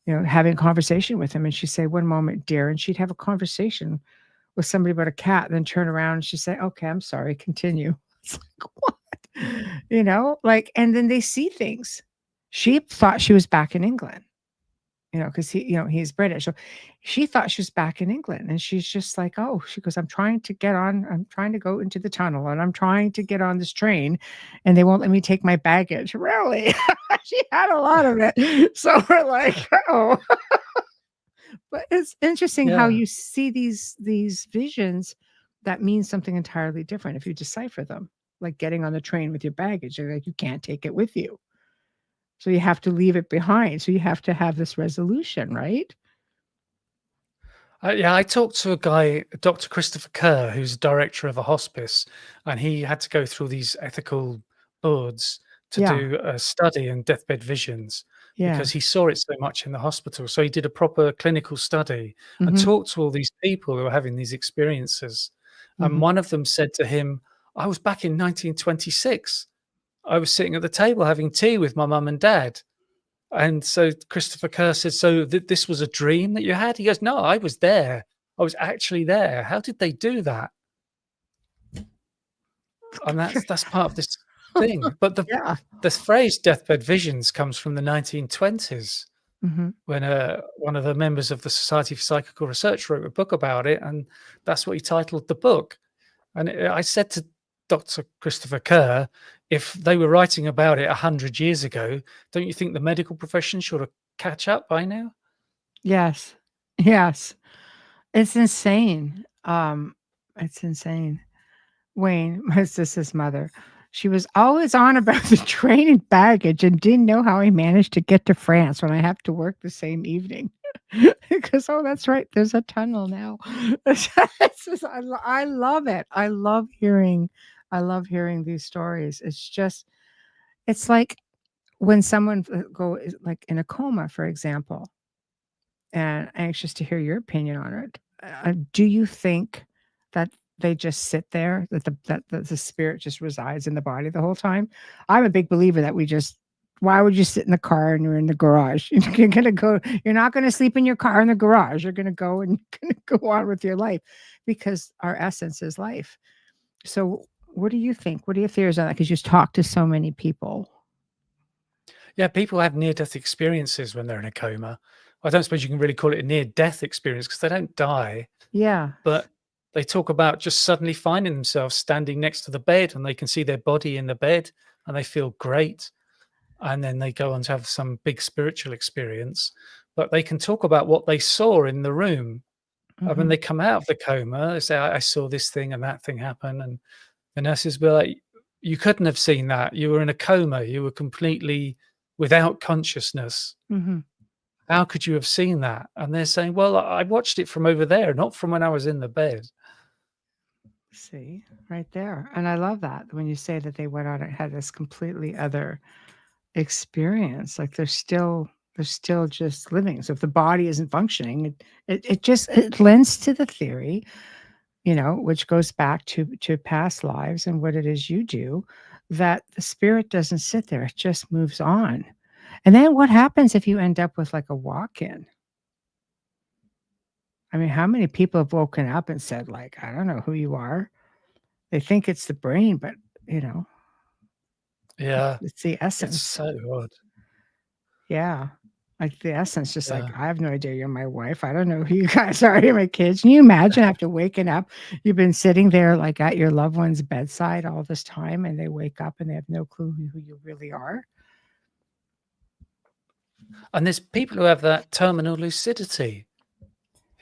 [SPEAKER 1] having a conversation with him. And she'd say, "One moment, dear," and she'd have a conversation with somebody about a cat, and then turn around and she'd say, "Okay, I'm sorry, continue." It's like, what? Like, and then they see things. She thought she was back in England, because he's British. So she thought she was back in England, and she's just like, "Oh," she goes, I'm trying to go into the tunnel, and I'm trying to get on this train, and they won't let me take my baggage." Really? She had a lot of it. So we're like, "Oh." But it's interesting how
[SPEAKER 2] Yeah.
[SPEAKER 1] you see these visions that mean something entirely different if you decipher them, like getting on the train with your baggage, and like you can't take it with you. So you have to leave it behind. So you have to have this resolution, right?
[SPEAKER 2] Yeah, I talked to a guy, Dr. Christopher Kerr, who's director of a hospice, and he had to go through these ethical boards to
[SPEAKER 1] Yeah.
[SPEAKER 2] do a study in deathbed visions
[SPEAKER 1] Yeah.
[SPEAKER 2] because he saw it so much in the hospital. So he did a proper clinical study and
[SPEAKER 1] Mhm.
[SPEAKER 2] talked to all these people who were having these experiences. And
[SPEAKER 1] Mhm.
[SPEAKER 2] one of them said to him, "I was back in 1926. I was sitting at the table having tea with my mum and dad." And so Christopher Kerr said, "So this was a dream that you had?" He goes, "No, I was there. I was actually there. How did they do that?" And that's part of this thing. But
[SPEAKER 1] Yeah.
[SPEAKER 2] the phrase deathbed visions comes from the 1920s
[SPEAKER 1] Mhm.
[SPEAKER 2] when one of the members of the Society for Psychical Research wrote a book about it, and that's what he titled the book. And I said to Dr. Christopher Kerr, if they were writing about it 100 years ago, don't you think the medical profession should have catch up by now?
[SPEAKER 1] Yes. Yes. It's insane. It's insane. Wayne, my sister's mother, she was always on about the train and baggage and didn't know how I managed to get to France when I have to work the same evening. Because, oh, that's right, there's a tunnel now. It's just, I love it. I love hearing these stories. It's just It's like when someone like in a coma, for example, and anxious to hear your opinion on it. Do you think that they just sit there, that the spirit just resides in the body the whole time? I'm a big believer that we just why would you sit in the car and you're in the garage? You're gonna go, you're not gonna sleep in your car in the garage. You're gonna go and gonna go on with your life because our essence is life. So what do you think? What are your theories on that? Because you talk to so many people.
[SPEAKER 2] Yeah, people have near-death experiences when they're in a coma. I don't suppose you can really call it a near-death experience because they don't die,
[SPEAKER 1] Yeah.
[SPEAKER 2] but they talk about just suddenly finding themselves standing next to the bed and they can see their body in the bed and they feel great. And then they go on to have some big spiritual experience, but they can talk about what they saw in the room. When
[SPEAKER 1] Hmm.
[SPEAKER 2] they come out of the coma, they say, I saw this thing and that thing happen. And the nurses will be like, you couldn't have seen that. You were in a coma. You were completely without consciousness.
[SPEAKER 1] Hmm.
[SPEAKER 2] How could you have seen that? And they're saying, well, I watched it from over there, not from when I was in the bed.
[SPEAKER 1] See, right there. And I love that when you say that they went out and had this completely other experience. Like they're still just living. So if the body isn't functioning, it just it lends to the theory, which goes back to past lives and what it is you do, that the spirit doesn't sit there, it just moves on. And then what happens if you end up with like a walk-in? I mean, how many people have woken up and said, like, I don't know who you are? They think it's the brain, but you know,
[SPEAKER 2] Yeah,
[SPEAKER 1] it's the
[SPEAKER 2] it's
[SPEAKER 1] essence.
[SPEAKER 2] so odd.
[SPEAKER 1] Yeah. Like the essence, just like,
[SPEAKER 2] Yeah.
[SPEAKER 1] I have no idea you're my wife. I don't know who you guys are. You're my kids. Can you imagine after waking up, you've been sitting there like at your loved one's bedside all this time and they wake up and they have no clue who you really are?
[SPEAKER 2] And there's people who have that terminal lucidity,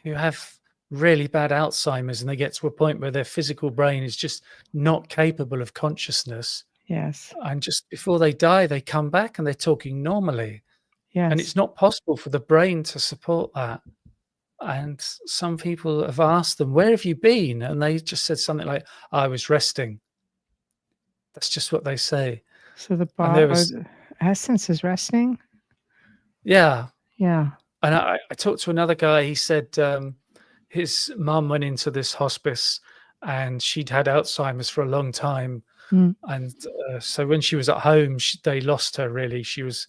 [SPEAKER 2] who have really bad Alzheimer's and they get to a point where their physical brain is just not capable of consciousness.
[SPEAKER 1] Yes.
[SPEAKER 2] And just before they die, they come back and they're talking normally. And
[SPEAKER 1] Yes.
[SPEAKER 2] it's not possible for the brain to support that. And some people have asked them, where have you been? And they just said something like, I was resting. That's just what they say.
[SPEAKER 1] So the
[SPEAKER 2] And there
[SPEAKER 1] or
[SPEAKER 2] was,
[SPEAKER 1] the essence is resting?
[SPEAKER 2] yeah.
[SPEAKER 1] Yeah.
[SPEAKER 2] And I talked to another guy. He said his mum went into this hospice and she'd had Alzheimer's for a long time.
[SPEAKER 1] Mm,
[SPEAKER 2] And so when she was at home, they lost her really. She was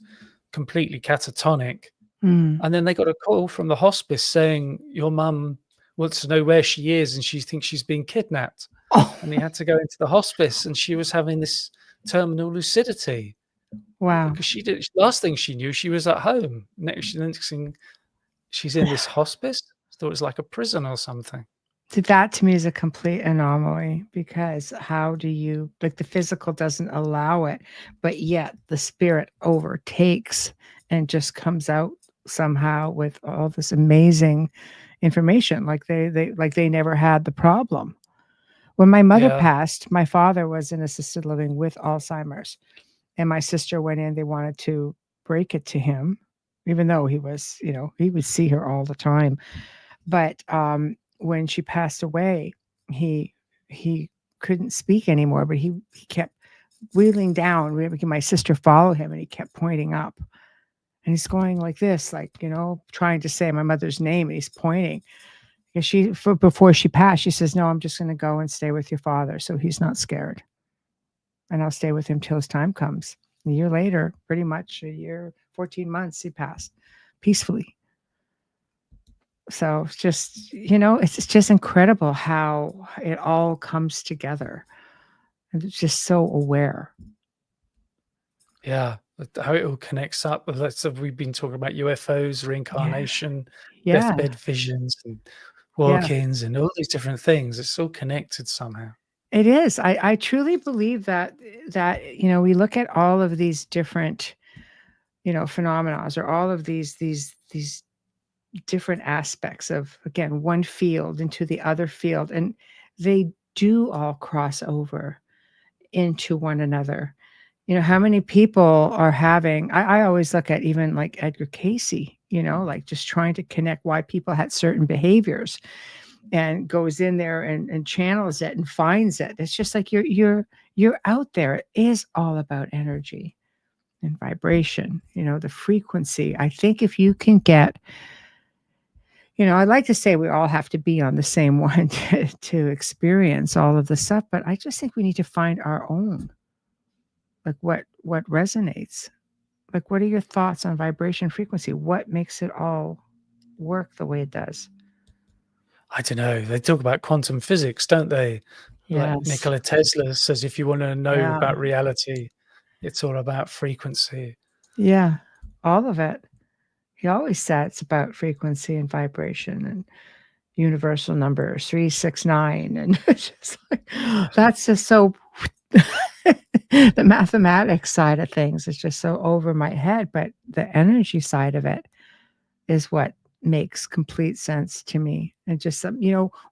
[SPEAKER 2] completely catatonic.
[SPEAKER 1] mm.
[SPEAKER 2] And then they got a call from the hospice saying, your mum wants to know where she is and she thinks she's been kidnapped.
[SPEAKER 1] Oh,
[SPEAKER 2] And he had to go into the hospice and she was having this terminal lucidity
[SPEAKER 1] wow.
[SPEAKER 2] because she did. Last thing she knew, she was at home. Next thing, she's in this hospice. Thought it was like a prison or something.
[SPEAKER 1] That to me is a complete anomaly because how do you like the physical doesn't allow it, but yet the spirit overtakes and just comes out somehow with all this amazing information like they never had the problem. When my mother
[SPEAKER 2] Yeah.
[SPEAKER 1] passed, my father was in assisted living with Alzheimer's and my sister went in, they wanted to break it to him even though he was, he would see her all the time. But, when she passed away, he he couldn't speak anymore, but he kept wheeling down. My sister followed him, and he kept pointing up, and he's going like this, like, trying to say my mother's name, and he's pointing. And before she passed, she says, "No, I'm just gonna go and stay with your father, so he's not scared, and I'll stay with him till his time comes." A year later, pretty much a year, 14 months, he passed peacefully. So it's just, it's just incredible how it all comes together. And it's just so aware.
[SPEAKER 2] Yeah. How it all connects up. So we've been talking about UFOs,
[SPEAKER 1] Yeah.
[SPEAKER 2] reincarnation,
[SPEAKER 1] Yeah.
[SPEAKER 2] deathbed visions, and
[SPEAKER 1] Yeah.
[SPEAKER 2] walk-ins, and all these different things. It's all connected somehow.
[SPEAKER 1] It is. I truly believe that we look at all of these different, phenomena or all of these different aspects of again one field into the other field and they do all cross over into one another. How many people are having I always look at even like Edgar Casey, like just trying to connect why people had certain behaviors and goes in there and channels it and finds it. It's just like you're out there. It is all about energy. and vibration, the frequency. I think if you can get, I'd like to say we all have to be on the same one to experience all of the stuff, but I just think we need to find our own, like what resonates. Like, what are your thoughts on vibration frequency? What makes it all work the way it does?
[SPEAKER 2] I don't know. They talk about quantum physics, don't they? Like
[SPEAKER 1] Yes.
[SPEAKER 2] Nikola Tesla says, if you want to know
[SPEAKER 1] Yeah.
[SPEAKER 2] about reality, it's all about frequency.
[SPEAKER 1] Yeah. All of it. He always said it's about frequency and vibration and universal numbers 369, and it's just like, that's just so the mathematics side of things is just so over my head, but the energy side of it is what makes complete sense to me. And just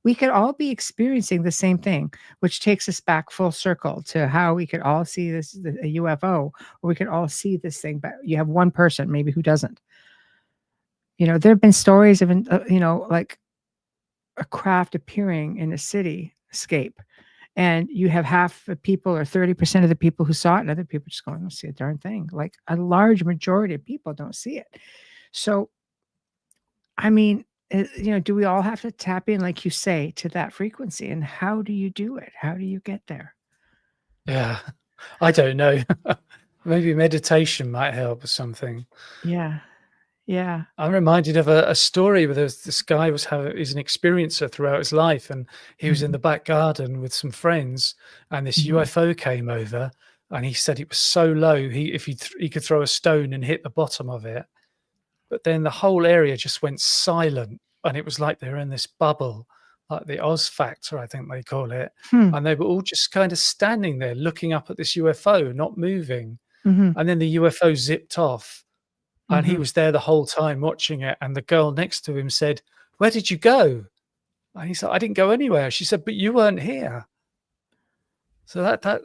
[SPEAKER 1] we could all be experiencing the same thing, which takes us back full circle to how we could all see this a UFO, or we could all see this thing, but you have one person maybe who doesn't. There have been stories of like a craft appearing in a cityscape, and you have half the people or 30% of the people who saw it, and other people just going, I don't see a darn thing. Like a large majority of people don't see it. So, I mean, do we all have to tap in, like you say, to that frequency? And how do you do it? How do you get there?
[SPEAKER 2] Yeah, I don't know. Maybe meditation might help or something.
[SPEAKER 1] Yeah. Yeah.
[SPEAKER 2] I'm reminded of a story where this guy he's an experiencer throughout his life, and he was in
[SPEAKER 1] Mhm.
[SPEAKER 2] the back garden with some friends, and this
[SPEAKER 1] Mhm.
[SPEAKER 2] UFO came over, and he said it was so low he could throw a stone and hit the bottom of it, but then the whole area just went silent, and it was like they were in this bubble, like the Oz factor, I think they call it,
[SPEAKER 1] Hmm.
[SPEAKER 2] and they were all just kind of standing there looking up at this UFO, not moving,
[SPEAKER 1] Mhm.
[SPEAKER 2] and then the UFO zipped off. And he
[SPEAKER 1] Mhm.
[SPEAKER 2] was there the whole time watching it, and the girl next to him said, "Where did you go?" And he said, "I didn't go anywhere." She said, "But you weren't here." So that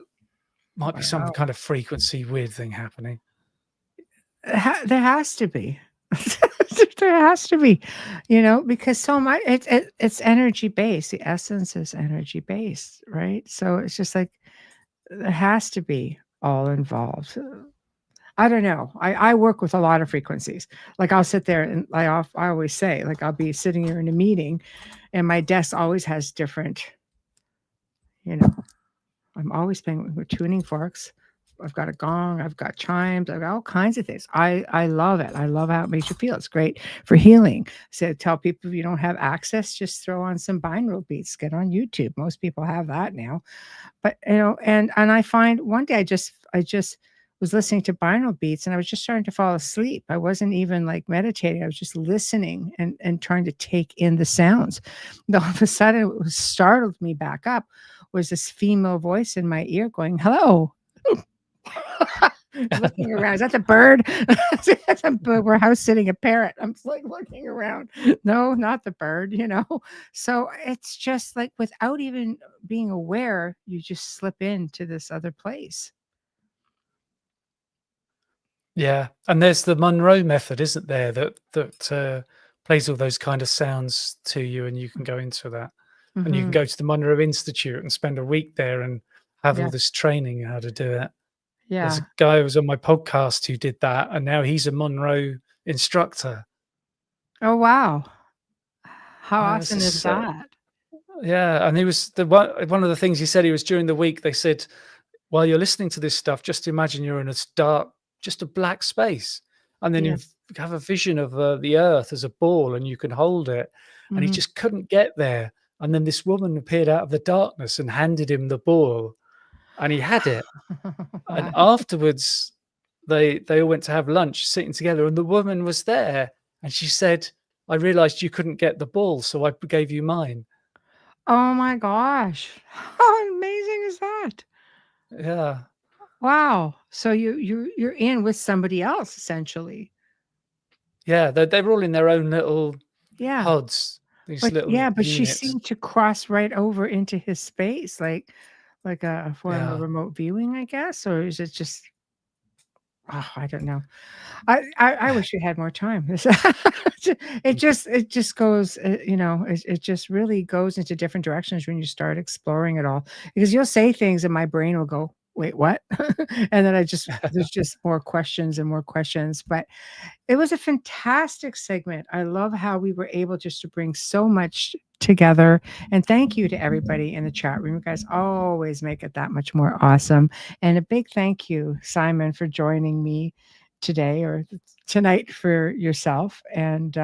[SPEAKER 2] might be some
[SPEAKER 1] Wow.
[SPEAKER 2] kind of frequency weird thing happening.
[SPEAKER 1] There has to be. There has to be, because so much it's energy based. The essence is energy based, right? So it's just like there has to be all involved. I don't know. I work with a lot of frequencies. Like I'll sit there and I always say, like I'll be sitting here in a meeting, and my desk always has different, you know, I'm always playing with tuning forks. I've got a gong, I've got chimes, I've got all kinds of things. I love it. I love how it makes you feel. It's great for healing. So tell people if you don't have access, just throw on some binaural beats. Get on YouTube. Most people have that now. But and I find one day I just was listening to binaural beats, and I was just starting to fall asleep. I wasn't even like meditating. I was just listening and trying to take in the sounds. And all of a sudden, it was startled me back up. Was this female voice in my ear going, "Hello." Looking around. Is that the bird? That's a bird. We're house sitting a parrot. I'm like looking around. No, not the bird. So it's just like without even being aware, you just slip into this other place.
[SPEAKER 2] Yeah, and there's the Monroe method, isn't there, that plays all those kind of sounds to you, and you can go into that, and you can
[SPEAKER 1] Hmm.
[SPEAKER 2] go to the Monroe Institute and spend a week there and have all
[SPEAKER 1] Yeah.
[SPEAKER 2] this training how to do it. There's a
[SPEAKER 1] Yeah.
[SPEAKER 2] guy who was on my podcast who did that, and now he's a Monroe instructor.
[SPEAKER 1] Oh, wow. How
[SPEAKER 2] It's
[SPEAKER 1] awesome is
[SPEAKER 2] just,
[SPEAKER 1] that?
[SPEAKER 2] yeah, and he was one of the things he said he was during the week. They said, while you're listening to this stuff, just imagine you're in a dark, just a black space, and then
[SPEAKER 1] Yeah.
[SPEAKER 2] you have a vision of the earth as a ball, and you can hold it. And he
[SPEAKER 1] Mhm.
[SPEAKER 2] just couldn't get there. And then this woman appeared out of the darkness and handed him the ball, and he had it. And
[SPEAKER 1] Wow.
[SPEAKER 2] afterwards, they all went to have lunch, sitting together, and the woman was there, and she said, "I realized you couldn't get the ball, so I gave you mine."
[SPEAKER 1] Oh my gosh. How amazing is that?
[SPEAKER 2] Yeah,
[SPEAKER 1] Wow. So you're in with somebody else essentially.
[SPEAKER 2] yeah, they were all in their own little
[SPEAKER 1] Yeah.
[SPEAKER 2] pods, these little
[SPEAKER 1] But she
[SPEAKER 2] units.
[SPEAKER 1] seemed to cross right over into his space, like a form of
[SPEAKER 2] Yeah.
[SPEAKER 1] remote viewing, I guess, or is it just I don't know. I wish we had more time. It just goes, it just really goes into different directions when you start exploring it all. Because you'll say things and my brain will go, wait, what? And then there's just more questions and more questions. But it was a fantastic segment. I love how we were able just to bring so much together. And thank you to everybody in the chat room. You guys always make it that much more awesome. And a big thank you, Simon, for joining me today or tonight for yourself. And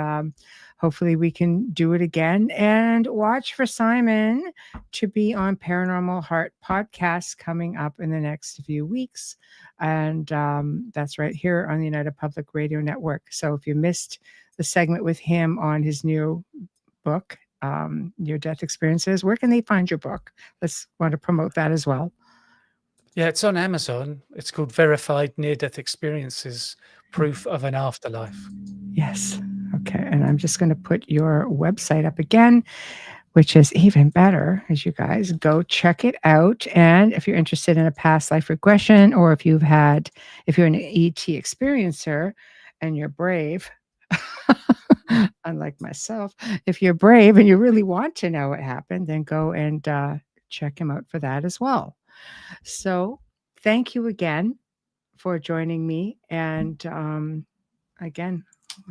[SPEAKER 1] hopefully we can do it again. And watch for Simon to be on Paranormal Heart podcast coming up in the next few weeks. And that's right here on the United Public Radio Network. So if you missed the segment with him on his new book, Near Death Experiences, where can they find your book? Let's want to promote that as well.
[SPEAKER 2] Yeah, it's on Amazon. It's called Verified Near-Death Experiences, Proof of an Afterlife.
[SPEAKER 1] Yes. Okay. And I'm just going to put your website up again, which is even better, as you guys go check it out. And if you're interested in a past life regression, or if you're an ET experiencer and you're brave, unlike myself, if you're brave and you really want to know what happened, then go and check him out for that as well. So thank you again for joining me. And again,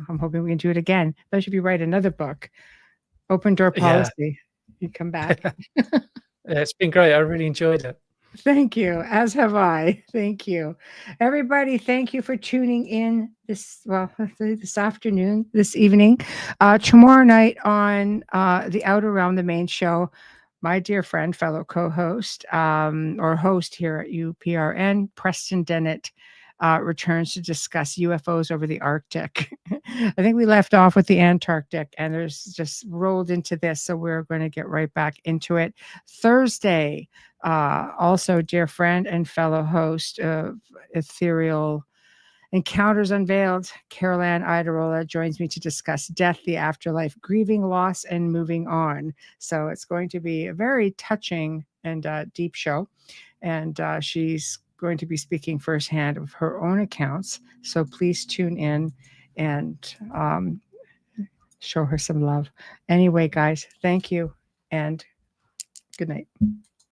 [SPEAKER 1] I'm hoping we can do it again, especially if you write another book, Open Door Policy. You come back.
[SPEAKER 2] Yeah, it's been great. I really enjoyed it.
[SPEAKER 1] Thank you, as have I. Thank you. Everybody, thank you for tuning in this afternoon, this evening. Tomorrow night on The Outer Realm, the main show, my dear friend, fellow co-host, or host here at UPRN, Preston Dennett, returns to discuss UFOs over the Arctic. I think we left off with the Antarctic, and there's just rolled into this, so we're going to get right back into it. Thursday, also dear friend and fellow host of Ethereal Encounters Unveiled, Carol Ann Idarola joins me to discuss death, the afterlife, grieving loss, and moving on. So it's going to be a very touching and deep show. And she's going to be speaking firsthand of her own accounts. So please tune in and show her some love. Anyway, guys, thank you and good night.